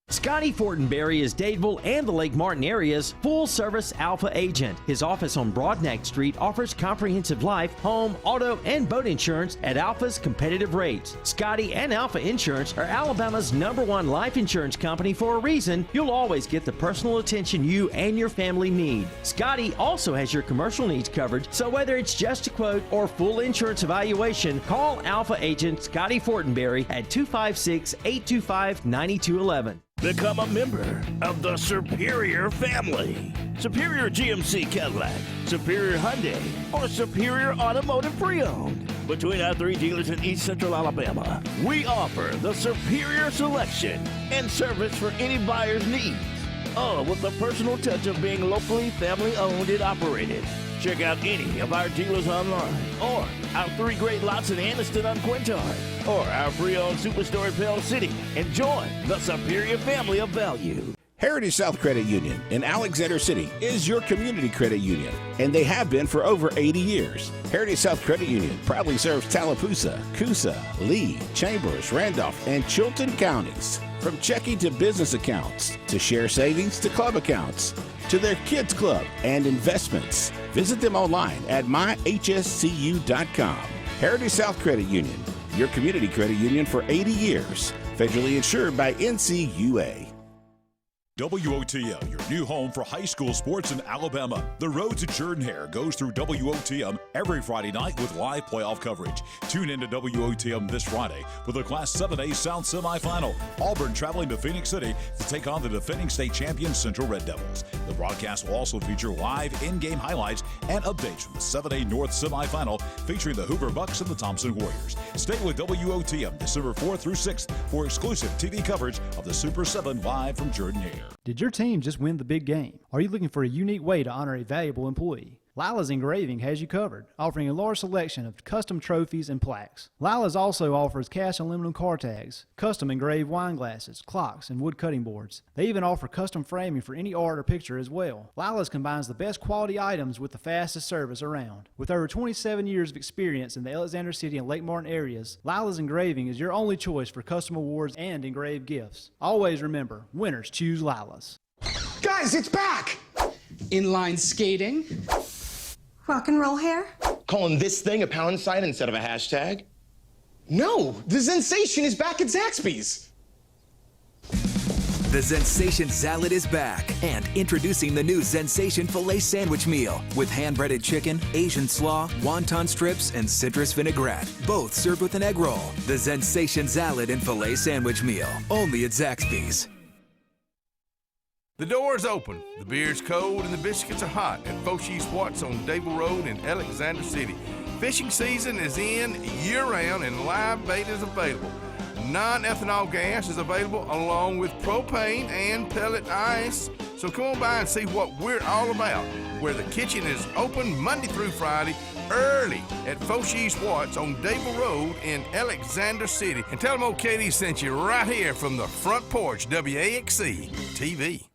Scotty Fortenberry is Dadeville and the Lake Martin area's full-service Alpha agent. His office on Broadneck Street offers comprehensive life, home, auto, and boat insurance at Alpha's competitive rates. Scotty and Alpha Insurance are Alabama's #1 life insurance company for a reason. You'll always get the personal attention you and your family need. Scotty also has your commercial needs covered, so whether it's just a quote or full insurance evaluation, call Alpha agent Scotty Fortenberry at 256-825-9211. Become a member of the Superior family. Superior GMC Cadillac, Superior Hyundai, or Superior Automotive Pre-Owned. Between our 3 dealers in East Central Alabama, we offer the superior selection and service for any buyer's needs. All with the personal touch of being locally family-owned and operated. Check out any of our dealers online, or our 3 great lots in Anniston on Quintard, or our pre-owned superstore in Pell City, and join the Superior family of value. Heritage South Credit Union in Alexander City is your community credit union, and they have been for over 80 years. Heritage South Credit Union proudly serves Tallapoosa, Coosa, Lee, Chambers, Randolph, and Chilton counties. From checking to business accounts, to share savings to club accounts, to their kids club and investments. Visit them online at myhscu.com. Heritage South Credit Union, your community credit union for 80 years. Federally insured by NCUA. WOTM, your new home for high school sports in Alabama. The road to Jordan-Hare goes through WOTM every Friday night with live playoff coverage. Tune in to WOTM this Friday with the Class 7A South semifinal. Auburn traveling to Phoenix City to take on the defending state champion Central Red Devils. The broadcast will also feature live in-game highlights and updates from the 7A North semifinal featuring the Hoover Bucks and the Thompson Warriors. Stay with WOTM December 4th through 6th for exclusive TV coverage of the Super 7 live from Jordan-Hare. Did your team just win the big game? Are you looking for a unique way to honor a valuable employee? Lila's Engraving has you covered, offering a large selection of custom trophies and plaques. Lila's also offers cast aluminum car tags, custom engraved wine glasses, clocks, and wood cutting boards. They even offer custom framing for any art or picture as well. Lila's combines the best quality items with the fastest service around. With over 27 years of experience in the Alexander City and Lake Martin areas, Lila's Engraving is your only choice for custom awards and engraved gifts. Always remember, winners choose Lila's. Guys, it's back! Inline skating. Rock and roll hair? Calling this thing a pound sign instead of a hashtag? No, the Zensation is back at Zaxby's. The Zensation Salad is back, and introducing the new Zensation Filet Sandwich Meal with hand-breaded chicken, Asian slaw, wonton strips, and citrus vinaigrette, both served with an egg roll. The Zensation Salad and Filet Sandwich Meal, only at Zaxby's. The door's open, the beer's cold, and the biscuits are hot at Foshee Swats on Dable Road in Alexander City. Fishing season is in year-round and live bait is available. Non-ethanol gas is available along with propane and pellet ice. So come on by and see what we're all about, where the kitchen is open Monday through Friday early at Foshee Swats on Dable Road in Alexander City. And tell them old Katie sent you right here from the front porch, WAXC TV.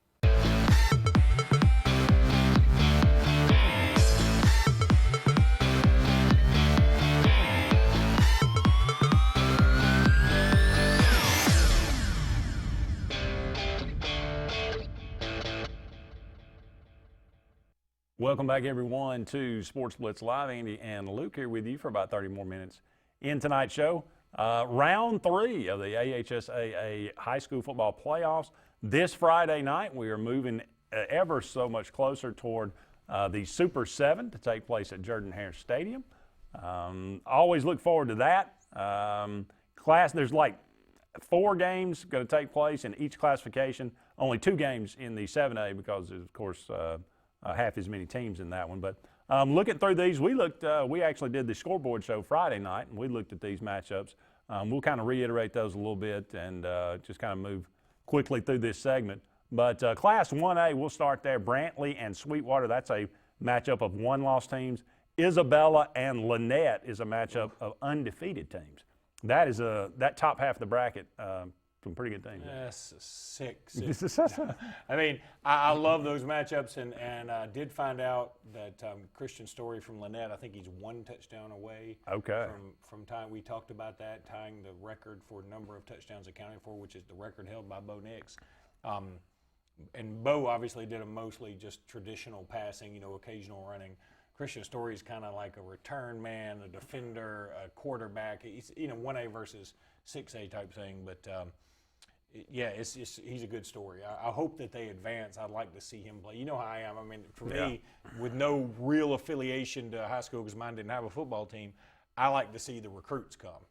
Welcome back, everyone, to Sports Blitz Live. Andy and Luke here with you for about 30 more minutes in tonight's show. Round 3 of the AHSAA High School Football Playoffs. This Friday night, we are moving ever so much closer toward the Super 7 to take place at Jordan-Hare Stadium. Always look forward to that. There's like 4 games going to take place in each classification. Only 2 games in the 7A because, of course, half as many teams in that one. But looking through these, we actually did the scoreboard show Friday night, and we looked at these matchups. We'll kind of reiterate those a little bit and just kind of move quickly through this segment. But Class 1A, we'll start there. Brantley and Sweetwater, that's a matchup of 1-loss teams. Isabella and Lynette is a matchup of undefeated teams. That top half of the bracket, some pretty good teams. Yes, sick. I mean, I love those matchups, and did find out that Christian Story from Lynette, I think he's 1 touchdown away. Okay. From time we talked about that, tying the record for number of touchdowns accounted for, which is the record held by Bo Nix. And Bo obviously did a mostly just traditional passing, occasional running. Christian Story is kind of like a return man, a defender, a quarterback. He's 1A versus 6A type thing, but. Yeah, he's a good story. I hope that they advance. I'd like to see him play. You know how I am. I mean, for me, with no real affiliation to high school because mine didn't have a football team, I like to see the recruits come.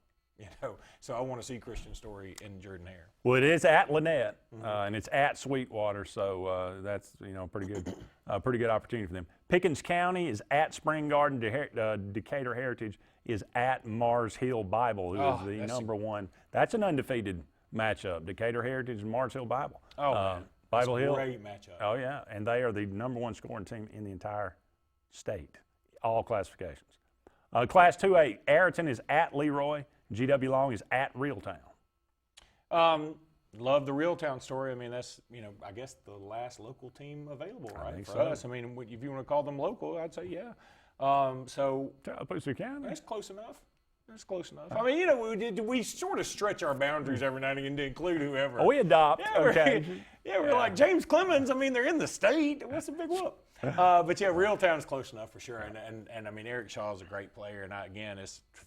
So I want to see Christian Story in Jordan-Hare. Well, it is at Lynette, and it's at Sweetwater, so that's pretty good opportunity for them. Pickens County is at Spring Garden. Decatur Heritage is at Mars Hill Bible, who is the number 1. That's an undefeated matchup. Decatur Heritage and Mars Hill Bible. Oh, man. Bible That's Hill. A great matchup. Oh, yeah. And they are the number 1 scoring team in the entire state, all classifications. Class 2A, Ayrton is at Leroy. GW Long is at Reeltown. Love the Reeltown story. I mean, that's, I guess the last local team available, right, for us. I mean, if you want to call them local, I'd say, yeah. So that's close enough. That's close enough. I mean, we sort of stretch our boundaries every now and again to include whoever. We adopt. Yeah, we're like James Clemens. I mean, they're in the state. What's a big whoop? But yeah, Reeltown's close enough for sure. And I mean, Eric Shaw is a great player. And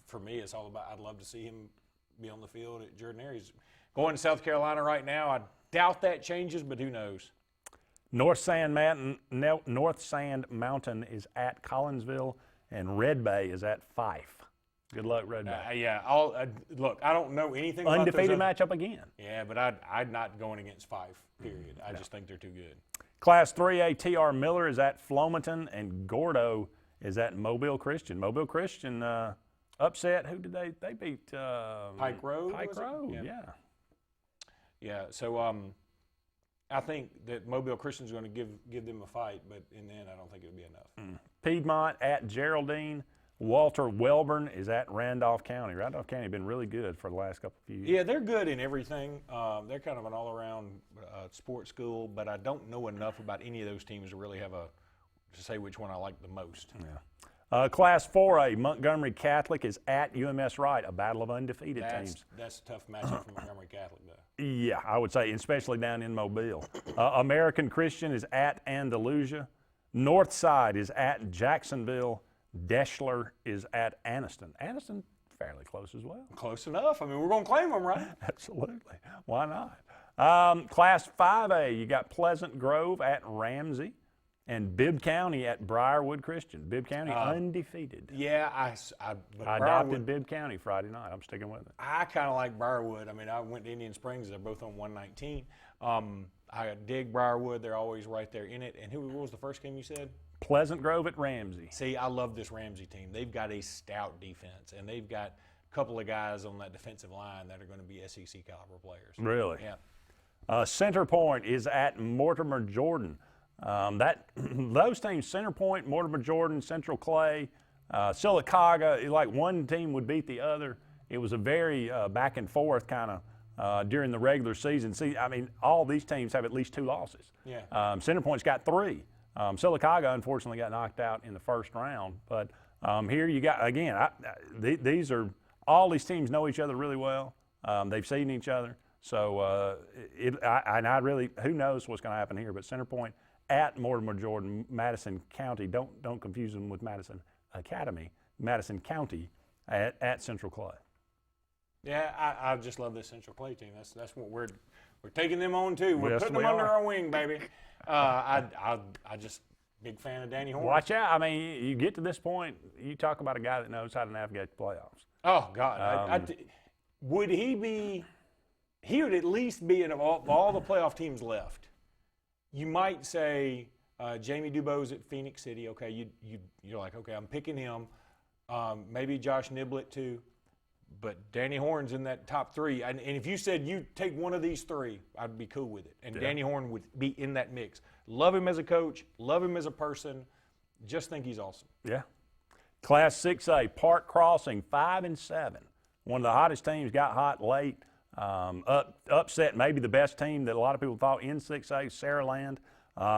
for me, it's all about. I'd love to see him be on the field at Jordan-Hare. He's going to South Carolina right now. doubt that changes, but who knows? North Sand Mountain is at Collinsville, and Red Bay is at Fife. Good luck, Red Bay. Look, I don't know anything about Undefeated those matchup again. Yeah, but I'd not going against Fife, period. I just think they're too good. Class 3A, T.R. Miller is at Flomaton, and Gordo is at Mobile Christian. Mobile Christian upset. Who did they beat? Pike Road. Pike Road, yeah. Yeah, so I think that Mobile Christian's going to give them a fight, but in the end, I don't think it'll be enough. Piedmont at Geraldine. Walter Welborn is at Randolph County. Randolph County has been really good for the last couple of years. Yeah, they're good in everything. They're kind of an all-around sports school, but I don't know enough about any of those teams to really have to say which one I like the most. Yeah. Class 4A, Montgomery Catholic is at UMS Wright, a battle of undefeated teams. That's a tough matchup for Montgomery Catholic, though. Yeah, I would say, especially down in Mobile. American Christian is at Andalusia. Northside is at Jacksonville. Deschler is at Anniston. Anniston, fairly close as well. Close enough. I mean, we're going to claim them, right? Absolutely. Why not? Class 5A, you got Pleasant Grove at Ramsey and Bibb County at Briarwood Christian. Bibb County undefeated. Yeah, I adopted Bibb County Friday night. I'm sticking with it. I kind of like Briarwood. I mean, I went to Indian Springs. They're both on 119. I dig Briarwood. They're always right there in it. And what was the first game you said? Pleasant Grove at Ramsey. See, I love this Ramsey team. They've got a stout defense, and they've got a couple of guys on that defensive line that are going to be SEC caliber players. Really? Yeah. Center Point is at Mortimer Jordan. Those teams, Center Point, Mortimer Jordan, Central Clay, Sylacauga, like one team would beat the other. It was a very back and forth kind of during the regular season. See, I mean, all these teams have at least 2 losses. Yeah. Center Point's got 3. Sylacauga, unfortunately, got knocked out in the first round. But here you got, again, all these teams know each other really well. They've seen each other. So, who knows what's going to happen here. But Center Point at Mortimer Jordan, Madison County. Don't confuse them with Madison Academy. Madison County at Central Clay. Yeah, I just love this Central Clay team. That's what we're taking them on too. We're Yes, putting we them under are. our wing, baby. I just big fan of Danny Horn. Watch out. I mean, you get to this point, you talk about a guy that knows how to navigate the playoffs. Oh, God. Would he be – he would at least be in all the playoff teams left. You might say Jamie Dubose at Phoenix City. Okay, you're like, okay, I'm picking him. Maybe Josh Niblett too. But Danny Horn's in that top 3. And if you said you take one of these 3, I'd be cool with it. And Yeah. Danny Horn would be in that mix. Love him as a coach. Love him as a person. Just think he's awesome. Yeah. Class 6A, Park Crossing, 5-7. One of the hottest teams, got hot late. Upset maybe the best team that a lot of people thought in 6A, Saraland.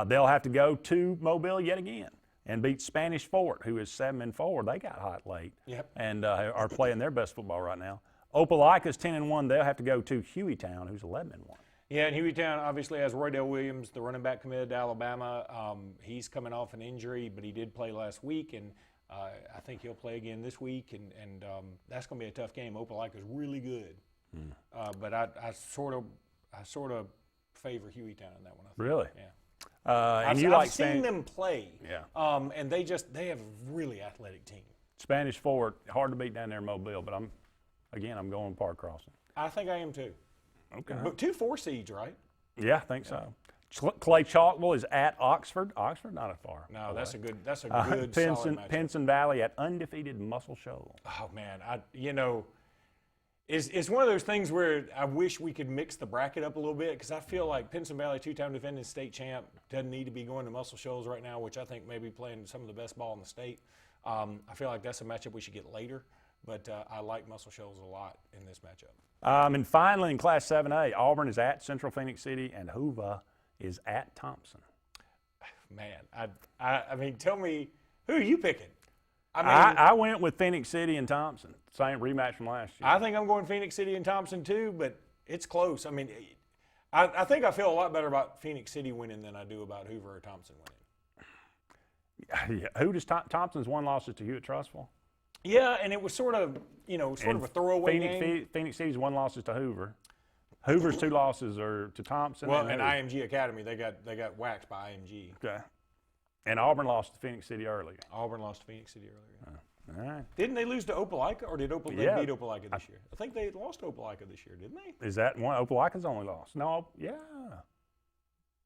They'll have to go to Mobile yet again and beat Spanish Fort, who is 7-4. They got hot late. Yep. And are playing their best football right now. Opelika's 10-1. They'll have to go to Hueytown, who's 11-1. Yeah, and Hueytown obviously has Roydell Williams, the running back committed to Alabama. He's coming off an injury, but he did play last week, and I think he'll play again this week, and that's going to be a tough game. Opelika's really good, but I sort of favor Hueytown in that one. I think. Really? Yeah. I've seen them play. Yeah. And they have a really athletic team. Spanish Fort, hard to beat down there in Mobile, but I'm going Park Crossing. I think I am too. Okay. But 2 4 seeds, right? Yeah, I think so. Clay Chalkville is at Oxford. Oxford, not far. No, away. that's a good solid matchup. Pinson Valley at undefeated Muscle Shoals. Oh man, it's one of those things where I wish we could mix the bracket up a little bit because I feel like Pinson Valley, 2-time defending state champ, doesn't need to be going to Muscle Shoals right now, which I think may be playing some of the best ball in the state. I feel like that's a matchup we should get later, but I like Muscle Shoals a lot in this matchup. And finally, in Class 7A, Auburn is at Central Phoenix City, and Hoover is at Thompson. Man, I mean, tell me, who are you picking? I went with Phoenix City and Thompson, same rematch from last year. I think I'm going Phoenix City and Thompson too, but it's close. I mean, I think I feel a lot better about Phoenix City winning than I do about Hoover or Thompson winning. Yeah. Who does Thompson's one losses to Hewitt-Trussville? Yeah, and it was sort of a throwaway game. Phoenix City's one losses to Hoover. Hoover's 2 losses are to Thompson. Well, and IMG Academy, they got waxed by IMG. Okay. And Auburn lost to Phoenix City earlier. Auburn lost to Phoenix City earlier. All right. Didn't they lose to Opelika, or did they beat Opelika this year? I think they lost to Opelika this year, didn't they? Is that one? Opelika's only lost. No, yeah.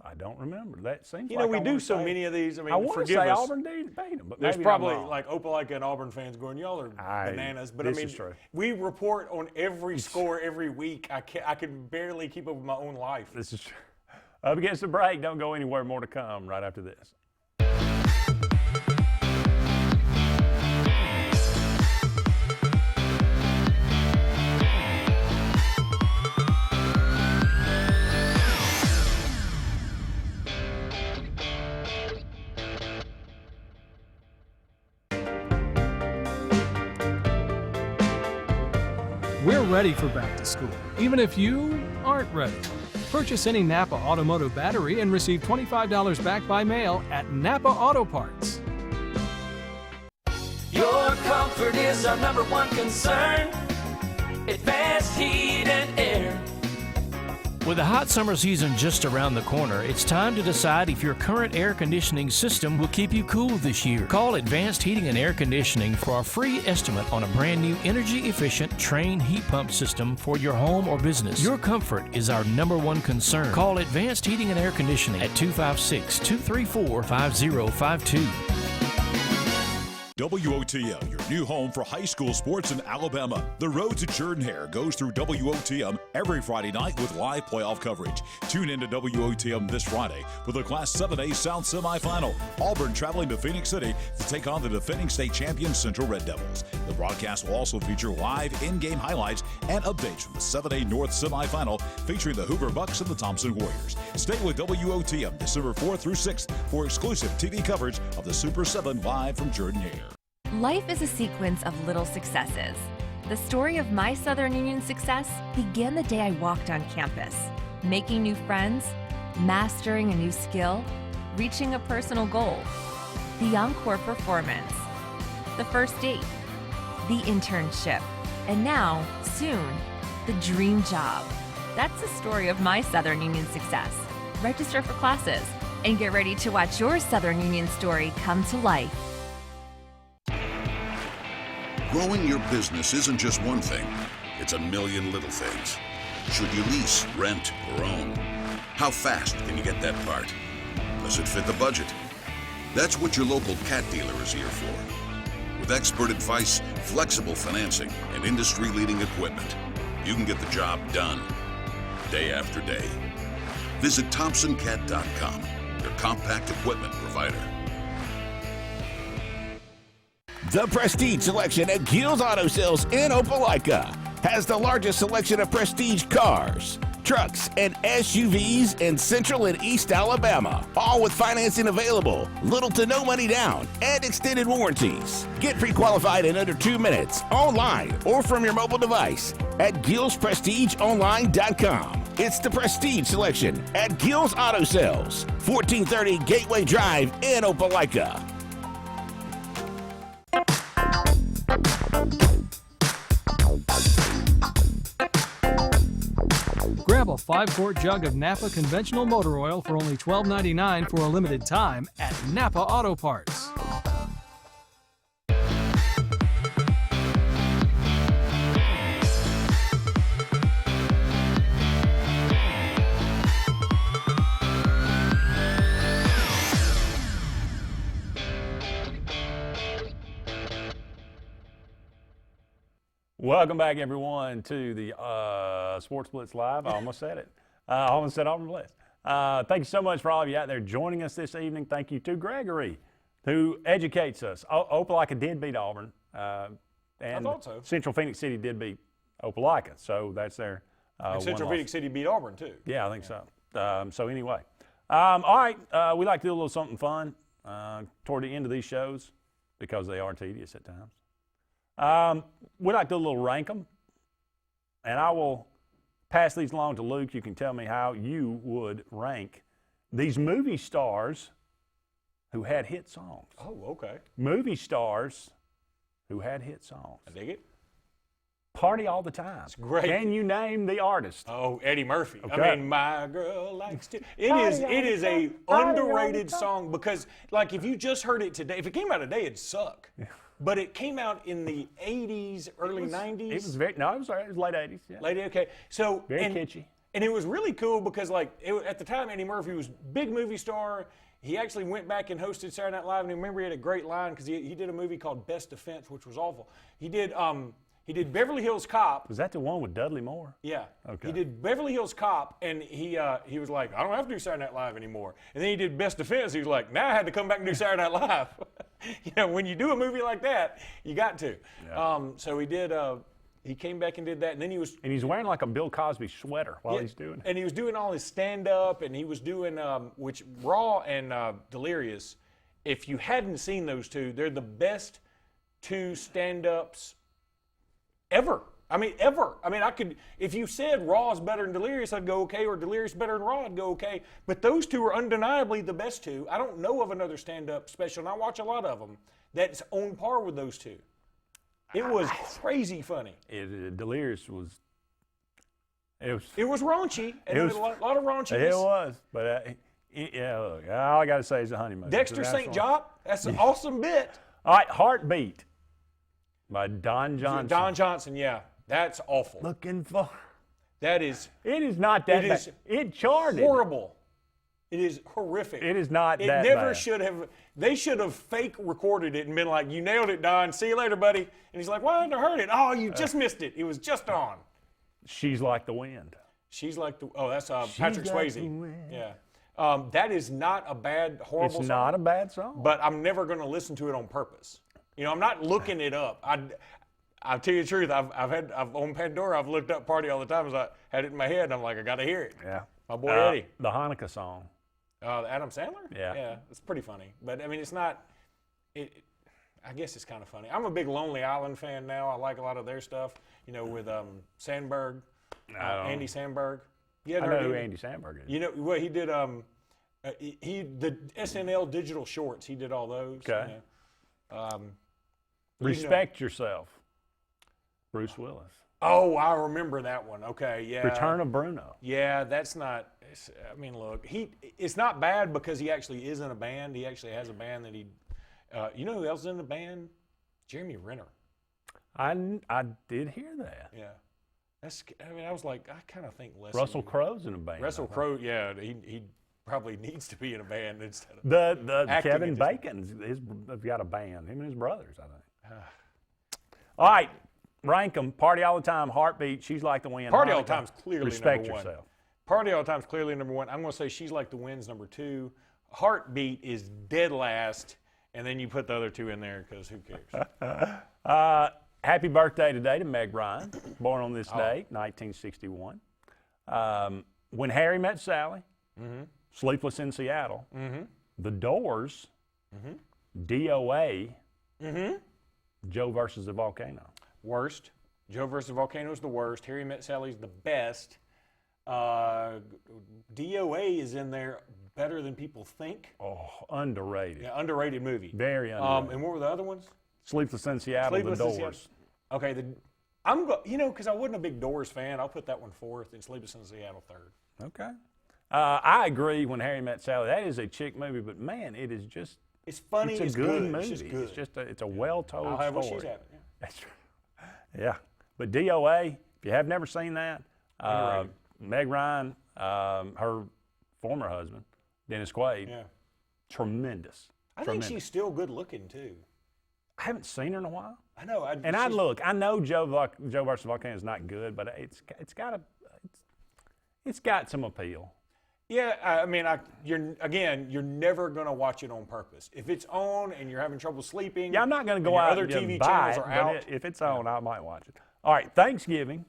I don't remember. That seems You like know, we I do wanna so say- many of these. I mean, I want to forgive say us. Auburn beat them, but There's maybe probably I'm wrong. like Opelika and Auburn fans going, y'all are bananas. But this I mean, is true. we report on every score every week. I can barely keep up with my own life. This is true. Up against the break. Don't go anywhere. More to come right after this. We're ready for back to school, even if you aren't ready. Purchase any Napa Automotive battery and receive $25 back by mail at Napa Auto Parts. Your comfort is our number one concern. Advanced heat and air. With the hot summer season just around the corner, it's time to decide if your current air conditioning system will keep you cool this year. Call Advanced Heating and Air Conditioning for a free estimate on a brand new energy-efficient Trane heat pump system for your home or business. Your comfort is our number one concern. Call Advanced Heating and Air Conditioning at 256-234-5052. WOTM, your new home for high school sports in Alabama. The road to Jordan-Hare goes through WOTM every Friday night with live playoff coverage. Tune in to WOTM this Friday with the Class 7A South semifinal. Auburn traveling to Phoenix City to take on the defending state champion Central Red Devils. The broadcast will also feature live in-game highlights and updates from the 7A North semifinal featuring the Hoover Bucks and the Thompson Warriors. Stay with WOTM December 4th through 6th for exclusive TV coverage of the Super 7 live from Jordan-Hare. Life is a sequence of little successes. The story of my Southern Union success began the day I walked on campus, making new friends, mastering a new skill, reaching a personal goal, the encore performance, the first date, the internship, and now, soon, the dream job. That's the story of my Southern Union success. Register for classes and get ready to watch your Southern Union story come to life. Growing your business isn't just one thing, it's a million little things. Should you lease, rent, or own? How fast can you get that part? Does it fit the budget? That's what your local Cat dealer is here for. With expert advice, flexible financing, and industry-leading equipment, you can get the job done, day after day. Visit ThompsonCat.com, your compact equipment provider. The Prestige Selection at Gill's Auto Sales in Opelika has the largest selection of prestige cars, trucks, and SUVs in Central and East Alabama, all with financing available, little to no money down, and extended warranties. Get pre-qualified in under 2 minutes, online or from your mobile device at GillsPrestigeOnline.com. It's the Prestige Selection at Gill's Auto Sales, 1430 Gateway Drive in Opelika. Grab a 5-quart jug of Napa conventional motor oil for only $12.99 for a limited time at Napa Auto Parts. Welcome back, everyone, to the Sports Blitz Live. I almost said it. I almost said Auburn Blitz. Thank you so much for all of you out there joining us this evening. Thank you to Gregory, who educates us. Opelika did beat Auburn. And I thought so. Central Phoenix City did beat Opelika, so that's their And Central Phoenix City beat Auburn, too. Yeah, I think so. So anyway. All right, we like to do a little something fun toward the end of these shows because they are tedious at times. We like to do a little rank 'em, and I will pass these along to Luke. You can tell me how you would rank these movie stars who had hit songs. Oh, okay. Movie stars who had hit songs. I dig it. Party All the Time. It's great. Can you name the artist? Oh, Eddie Murphy. Okay. I mean, my girl likes to. It is a underrated song because, like, if you just heard it today, if it came out today, it'd suck. Yeah. But it came out in the 80s, early 90s. It was it was late 80s. Yeah. Late, okay. So very kitschy. And it was really cool because, like, at the time, Eddie Murphy was a big movie star. He actually went back and hosted Saturday Night Live, and I remember he had a great line because he did a movie called Best Defense, which was awful. He did Beverly Hills Cop. Was that the one with Dudley Moore? Yeah. Okay. He did Beverly Hills Cop, and he was like, I don't have to do Saturday Night Live anymore. And then he did Best Defense. He was like, now I had to come back and do Saturday Night Live. You know, when you do a movie like that, you got to. Yeah. So he did. He came back and did that, and then he was. And he's wearing like a Bill Cosby sweater while he's doing it. And he was doing all his stand-up, and he was doing which Raw and Delirious. If you hadn't seen those two, they're the best two stand-ups ever. I mean, ever. I mean, I could, if you said Raw is better than Delirious, I'd go okay, or Delirious better than Raw, I'd go okay. But those two are undeniably the best two. I don't know of another stand-up special, and I watch a lot of them, that's on par with those two. It was crazy funny. Delirious was. It was raunchy. And It was a lot of raunchiness. It was, but yeah. Look, all I got to say is the honeymoon. Dexter St. John. That's an awesome bit. All right, Heartbeat by Don Johnson. Don Johnson, yeah, that's awful. Looking for. That is. It is not that bad. It charted. Horrible. It is horrific. It is not that bad. It never should have. They should have fake recorded it and been like, "You nailed it, Don. See you later, buddy." And he's like, "Why didn't I heard it? Oh, you just missed it. It was just on." She's Like the Wind. She's like the. Oh, that's Patrick Swayze. Yeah. That is not a bad, horrible song. It's not a bad song. But I'm never going to listen to it on purpose. You know, I'm not looking it up. I'll tell you the truth. I've on Pandora. I've looked up Party All the Time. I had it in my head. And I'm like, I got to hear it. Yeah. My boy Eddie. The Hanukkah song. Adam Sandler? Yeah. Yeah, it's pretty funny. But, I mean, it's not – I guess it's kind of funny. I'm a big Lonely Island fan now. I like a lot of their stuff, you know, with Sandberg, Andy Samberg. I know who Andy Samberg is. You know, well, he did the SNL digital shorts. He did all those. Okay. You know. Respect Yourself, Bruce Willis. Oh, I remember that one. Okay, yeah. Return of Bruno. Yeah, that's not. I mean, look, it's not bad because he actually is in a band. He actually has a band that he. You know who else is in the band? Jeremy Renner. I did hear that. Yeah, that's. I mean, I was like, I kind of think less. Russell Crowe's in a band. Russell Crowe, yeah, he probably needs to be in a band instead of the Kevin Bacon's. They've got a band. Him and his brothers, I think. All right. Rank them. Party All the Time, Heartbeat, She's Like the Wind. Party All the Time's clearly Respect number one. Yourself. Party All the Time's clearly number one. I'm going to say She's Like the Wind's number two. Heartbeat is dead last, and then you put the other two in there because who cares? Happy birthday today to Meg Ryan, born on this day, 1961. When Harry Met Sally, Sleepless in Seattle, The Doors, DOA, Joe versus the Volcano. Worst. Joe versus Volcano is the worst. Harry Met Sally's the best. DOA is in there better than people think. Oh, underrated. Yeah, underrated movie. Very underrated. And what were the other ones? Sleepless in Seattle, The Doors. Okay, because I wasn't a big Doors fan, I'll put that one fourth and Sleepless in Seattle third. Okay. I agree. When Harry Met Sally, that is a chick movie, but man, it is just. It's funny. It's a good movie. It's just good. It's just it's a well-told I'll have story. what she's having. Yeah. That's right. Yeah, but DOA, if you have never seen that, Meg Ryan, her former husband, Dennis Quaid, tremendous. I think she's still good looking too. I haven't seen her in a while. I know. I know Joe versus Volcano is not good, but it's got some appeal. Yeah, I mean, you're never gonna watch it on purpose. If it's on and you're having trouble sleeping, yeah, I'm not gonna go out other and TV buy channels it, are out. but if it's on, I might watch it. All right, Thanksgiving,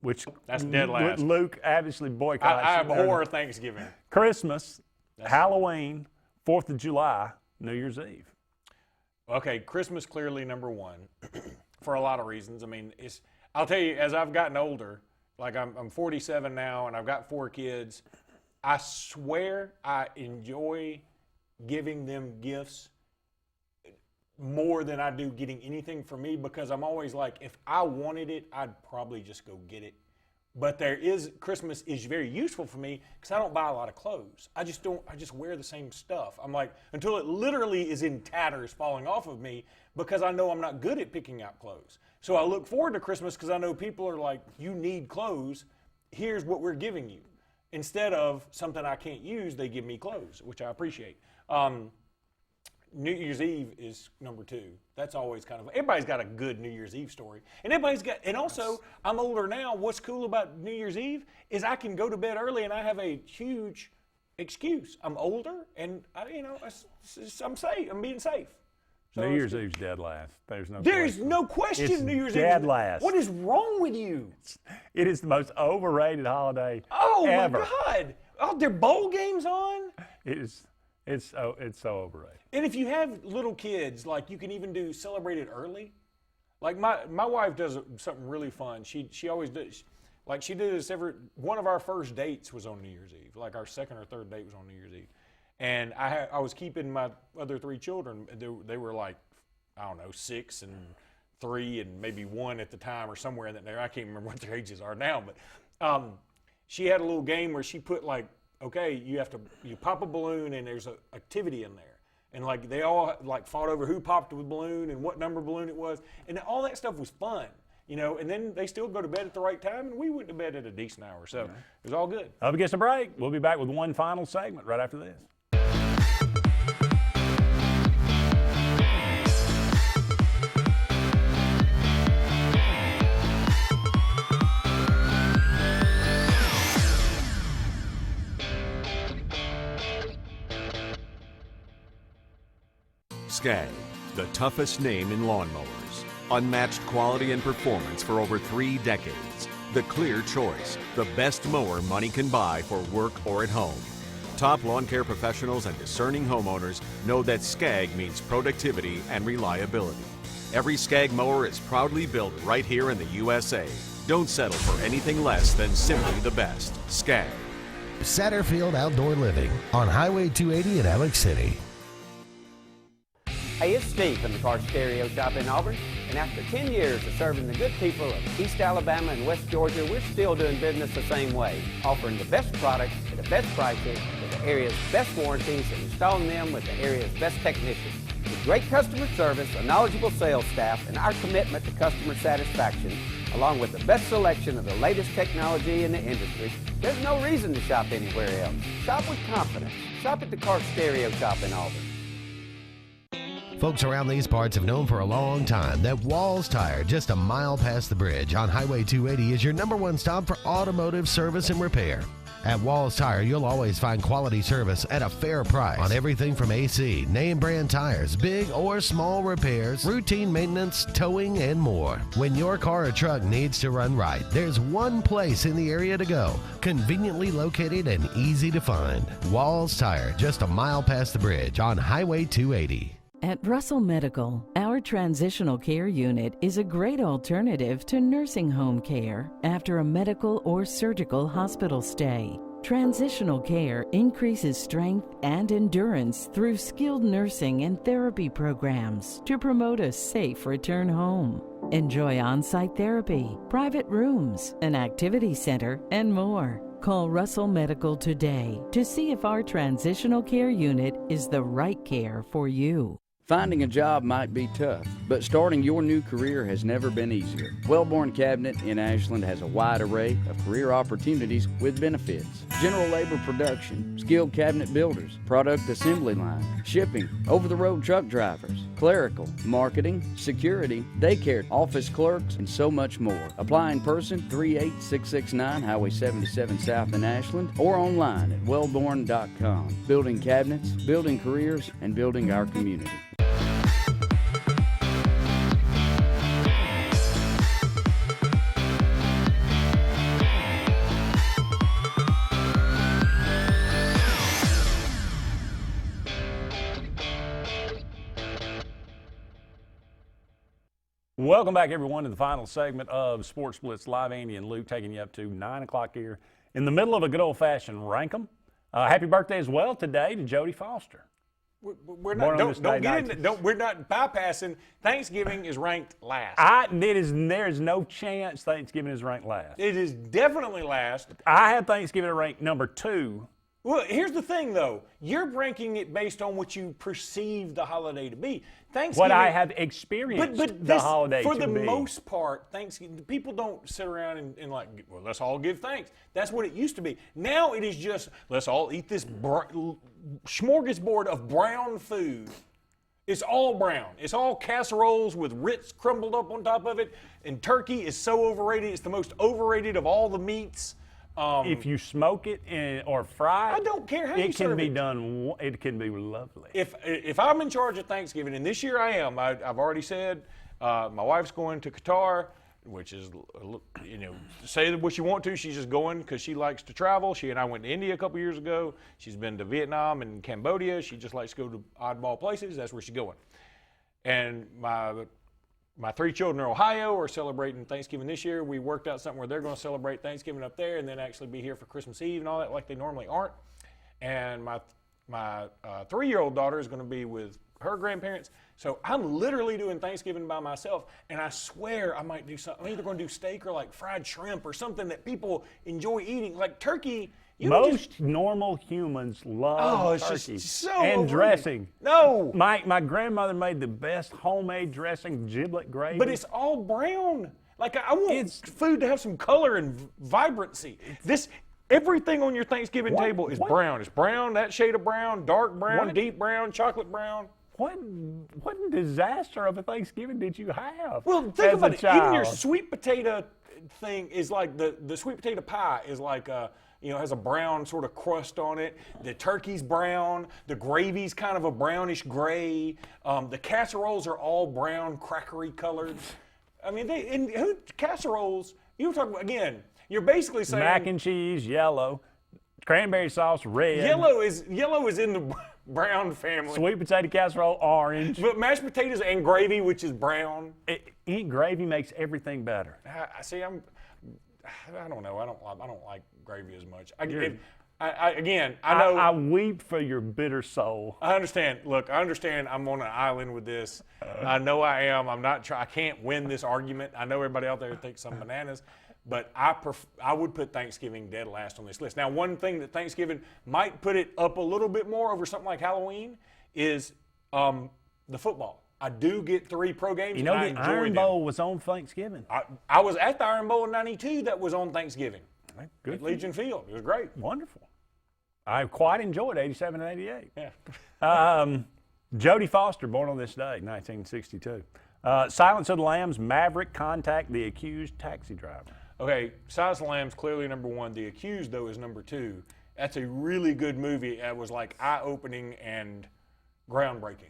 which that's dead last. Luke obviously boycotts. I abhor Thanksgiving. Christmas, Halloween, 4th of July, New Year's Eve. Okay, Christmas clearly number one for a lot of reasons. I mean, I'll tell you, as I've gotten older, like I'm 47 now and I've got 4 kids. I swear I enjoy giving them gifts more than I do getting anything for me, because I'm always like, if I wanted it, I'd probably just go get it. But Christmas is very useful for me because I don't buy a lot of clothes. I just wear the same stuff. I'm like, until it literally is in tatters falling off of me, because I know I'm not good at picking out clothes. So I look forward to Christmas because I know people are like, you need clothes. Here's what we're giving you. Instead of something I can't use, they give me clothes, which I appreciate. New Year's Eve is number 2. That's always kind of, everybody's got a good New Year's Eve story. And also, I'm older now. What's cool about New Year's Eve is I can go to bed early and I have a huge excuse. I'm older and I'm safe. I'm being safe. So New Year's Eve's dead last. There's no question. It's New Year's Eve dead last. What is wrong with you? It is the most overrated holiday Oh ever. my God! Oh, there are bowl games on. It's so overrated. And if you have little kids, like, you can even celebrate it early. Like my wife does something really fun. She always does. Like, she did this one of our first dates was on New Year's Eve. Like, our second or third date was on New Year's Eve. And I was keeping my other 3 children. They were like, I don't know, 6 and 3 and maybe 1 at the time, or somewhere in there. I can't remember what their ages are now. But she had a little game where she put, like, okay, you pop a balloon and there's an activity in there. And, like, they all, like, fought over who popped the balloon and what number balloon it was. And all that stuff was fun, and then they still go to bed at the right time, and we went to bed at a decent hour. So it was all good. Up against a break. We'll be back with one final segment right after this. Skag, the toughest name in lawnmowers. Unmatched quality and performance for over 3 decades. The clear choice, the best mower money can buy for work or at home. Top lawn care professionals and discerning homeowners know that Skag means productivity and reliability. Every Skag mower is proudly built right here in the USA. Don't settle for anything less than simply the best. Skag. Satterfield Outdoor Living on Highway 280 in Alex City. Hey, it's Steve from the Car Stereo Shop in Auburn, and after 10 years of serving the good people of East Alabama and West Georgia, we're still doing business the same way, offering the best products at the best prices with the area's best warranties and installing them with the area's best technicians. With great customer service, a knowledgeable sales staff, and our commitment to customer satisfaction, along with the best selection of the latest technology in the industry, there's no reason to shop anywhere else. Shop with confidence. Shop at the Car Stereo Shop in Auburn. Folks around these parts have known for a long time that Walls Tire, just a mile past the bridge on Highway 280, is your #1 stop for automotive service and repair. At Walls Tire, you'll always find quality service at a fair price on everything from AC, name brand tires, big or small repairs, routine maintenance, towing, and more. When your car or truck needs to run right, there's one place in the area to go, conveniently located and easy to find. Walls Tire, just a mile past the bridge on Highway 280. At Russell Medical, our transitional care unit is a great alternative to nursing home care after a medical or surgical hospital stay. Transitional care increases strength and endurance through skilled nursing and therapy programs to promote a safe return home. Enjoy on-site therapy, private rooms, an activity center, and more. Call Russell Medical today to see if our transitional care unit is the right care for you. Finding a job might be tough, but starting your new career has never been easier. Wellborn Cabinet in Ashland has a wide array of career opportunities with benefits. General labor production, skilled cabinet builders, product assembly line, shipping, over-the-road truck drivers, clerical, marketing, security, daycare, office clerks, and so much more. Apply in person, 38669 Highway 77 South in Ashland, or online at wellborn.com. Building cabinets, building careers, and building our community. Welcome back, everyone, to the final segment of Sports Blitz Live. Andy and Luke taking you up to 9 o'clock here in the middle of a good old-fashioned rank 'em. Happy birthday as well today to Jody Foster. We're not. Don't get into. We're not bypassing. Thanksgiving is ranked last. There is no chance Thanksgiving is ranked last. It is definitely last. I have Thanksgiving ranked number 2. Well, here's the thing, though. You're ranking it based on what you perceive the holiday to be. Thanksgiving. What I have experienced the holiday for to the be. most part, Thanksgiving, people don't sit around and like, well, let's all give thanks. That's what it used to be. Now it is just, let's all eat this smorgasbord of brown food. It's all brown. It's all casseroles with Ritz crumbled up on top of it. And turkey is so overrated. It's the most overrated of all the meats. If you smoke it or fry it, I don't care how you it can serve be it. done. It can be lovely. If I'm in charge of Thanksgiving, and this year I am, I've already said my wife's going to Qatar, which is, say what you want to. She's just going because she likes to travel. She and I went to India a couple years ago. She's been to Vietnam and Cambodia. She just likes to go to oddball places. That's where she's going. And my 3 children in Ohio are celebrating Thanksgiving this year. We worked out something where they're going to celebrate Thanksgiving up there and then actually be here for Christmas Eve and all that like they normally aren't. And my 3-year-old daughter is going to be with her grandparents. So I'm literally doing Thanksgiving by myself, and I swear I might do something. I'm either going to do steak or like fried shrimp or something that people enjoy eating. Like turkey. Most normal humans love turkey just so and overrated. Dressing. No. My grandmother made the best homemade dressing, giblet gravy. But it's all brown. Like I want food to have some color and vibrancy. Everything on your Thanksgiving table is brown. It's brown, that shade of brown, dark brown, deep brown, chocolate brown. What disaster of a Thanksgiving did you have? Well, think about it. Even your sweet potato thing is like the sweet potato pie is like has a brown sort of crust on it. The turkey's brown. The gravy's kind of a brownish gray. The casseroles are all brown, crackery colored. I mean, casseroles, you talk about, again, you're basically saying mac and cheese, yellow. Cranberry sauce, red. Yellow is in the brown family. Sweet potato casserole, orange. But mashed potatoes and gravy, which is brown. Gravy makes everything better. I don't know. I don't like gravy as much. I know. I weep for your bitter soul. I understand. Look, I understand. I'm on an island with this. I know I am. I'm not. I can't win this argument. I know everybody out there thinks I'm bananas, but I would put Thanksgiving dead last on this list. Now, one thing that Thanksgiving might put it up a little bit more over something like Halloween is the football. I do get 3 pro games. You know, the Iron Bowl was on Thanksgiving. I was at the Iron Bowl in '92 that was on Thanksgiving. Good at Legion Field. It was great. Wonderful. I quite enjoyed 87 and 88. Yeah. Jodie Foster, born on this day, 1962. Silence of the Lambs, Maverick, Contact, The Accused, Taxi Driver. Okay, Silence of the Lambs, clearly number 1. The Accused, though, is number 2. That's a really good movie. It was like eye-opening and groundbreaking.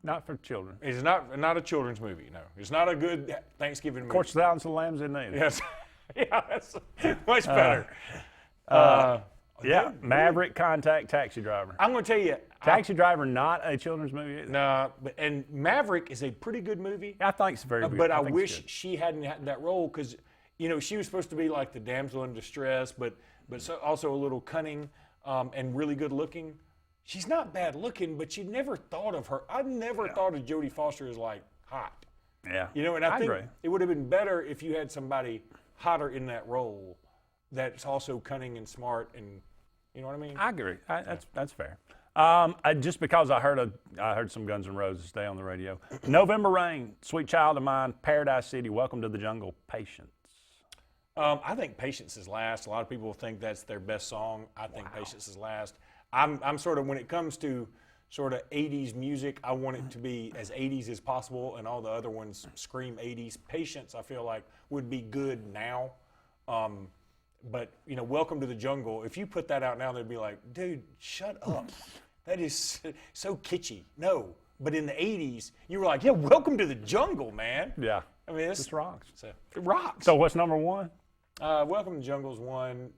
Not for children. It's not a children's movie, no. It's not a good Thanksgiving movie. Of course, Silence of the Lambs isn't either. Yes. Yeah, that's much better. Maverick, Contact, Taxi Driver. I'm going to tell you. Taxi Driver, not a children's movie either. No, and Maverick is a pretty good movie. I think it's very good. But I wish she hadn't had that role because, she was supposed to be like the damsel in distress, but also a little cunning and really good looking. She's not bad looking, but you never thought of her. I never thought of Jodie Foster as like hot. Yeah. And I think agree. it would have been better if you had somebody hotter in that role that's also cunning and smart and, you know what I mean? I agree. That's fair. Just because I heard some Guns N' Roses stay on the radio. November Rain, Sweet Child of Mine, Paradise City, Welcome to the Jungle, Patience. I think Patience is last. A lot of people think that's their best song. I think Patience is last. I'm sort of, when it comes to sort of 80s music, I want it to be as 80s as possible, and all the other ones scream 80s. Patience, I feel like, would be good now. But, Welcome to the Jungle, if you put that out now, they'd be like, dude, shut up. That is so kitschy. No. But in the 80s, you were like, yeah, Welcome to the Jungle, man. Yeah. I mean, this rocks. It rocks. So what's number 1? Welcome to the Jungle's 1.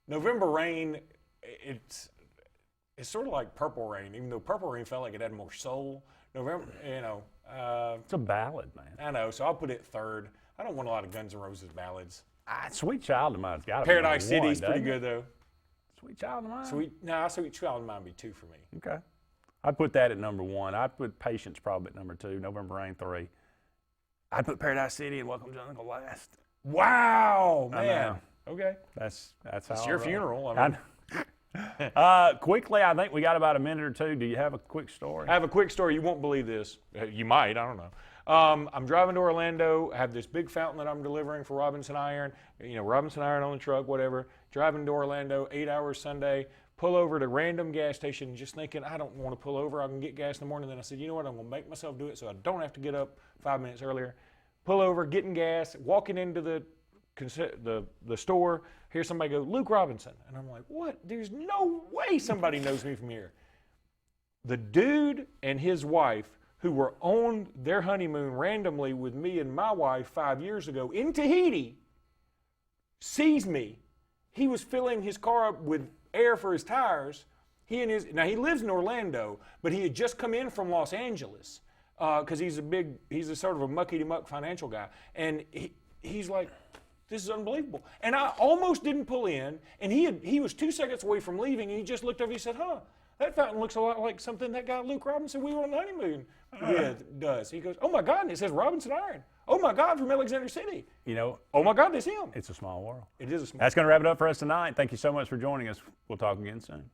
November Rain, it's sort of like Purple Rain, even though Purple Rain felt like it had more soul. November, it's a ballad, man. I know, so I'll put it 3rd. I don't want a lot of Guns N' Roses ballads. Sweet Child of Mine's got to be Paradise number 1, City's pretty good, though. Sweet Child of Mine. Sweet Child of Mine would be 2 for me. Okay. I'd put that at number 1. I'd put Patience probably at number 2, November Rain 3. I'd put Paradise City and Welcome to the Jungle last. Wow, man. Okay. That's how it's I your roll. funeral. Quickly, I think we got about a minute or 2. Do you have a quick story? I have a quick story. You won't believe this. You might. I don't know. I'm driving to Orlando. I have this big fountain that I'm delivering for Robinson Iron. Robinson Iron on the truck, whatever. Driving to Orlando, 8 hours Sunday. Pull over to random gas station, just thinking, I don't want to pull over. I can get gas in the morning. Then I said, you know what? I'm going to make myself do it so I don't have to get up 5 minutes earlier. Pull over, getting gas, walking into the store. Hear somebody go, Luke Robinson. And I'm like, what? There's no way somebody knows me from here. The dude and his wife, who were on their honeymoon randomly with me and my wife 5 years ago in Tahiti, sees me. He was filling his car up with air for his tires. Now he lives in Orlando, but he had just come in from Los Angeles because he's a sort of a mucky-to-muck financial guy. And he's like, this is unbelievable. And I almost didn't pull in, and he was 2 seconds away from leaving, and he just looked over, he said, that fountain looks a lot like something that guy Luke Robinson we were on the honeymoon does. He goes, oh my God, and it says Robinson Iron. Oh my God, from Alexander City. Oh my God, that's him. It's a small world. It is a small world. That's going to wrap it up for us tonight. Thank you so much for joining us. We'll talk again soon.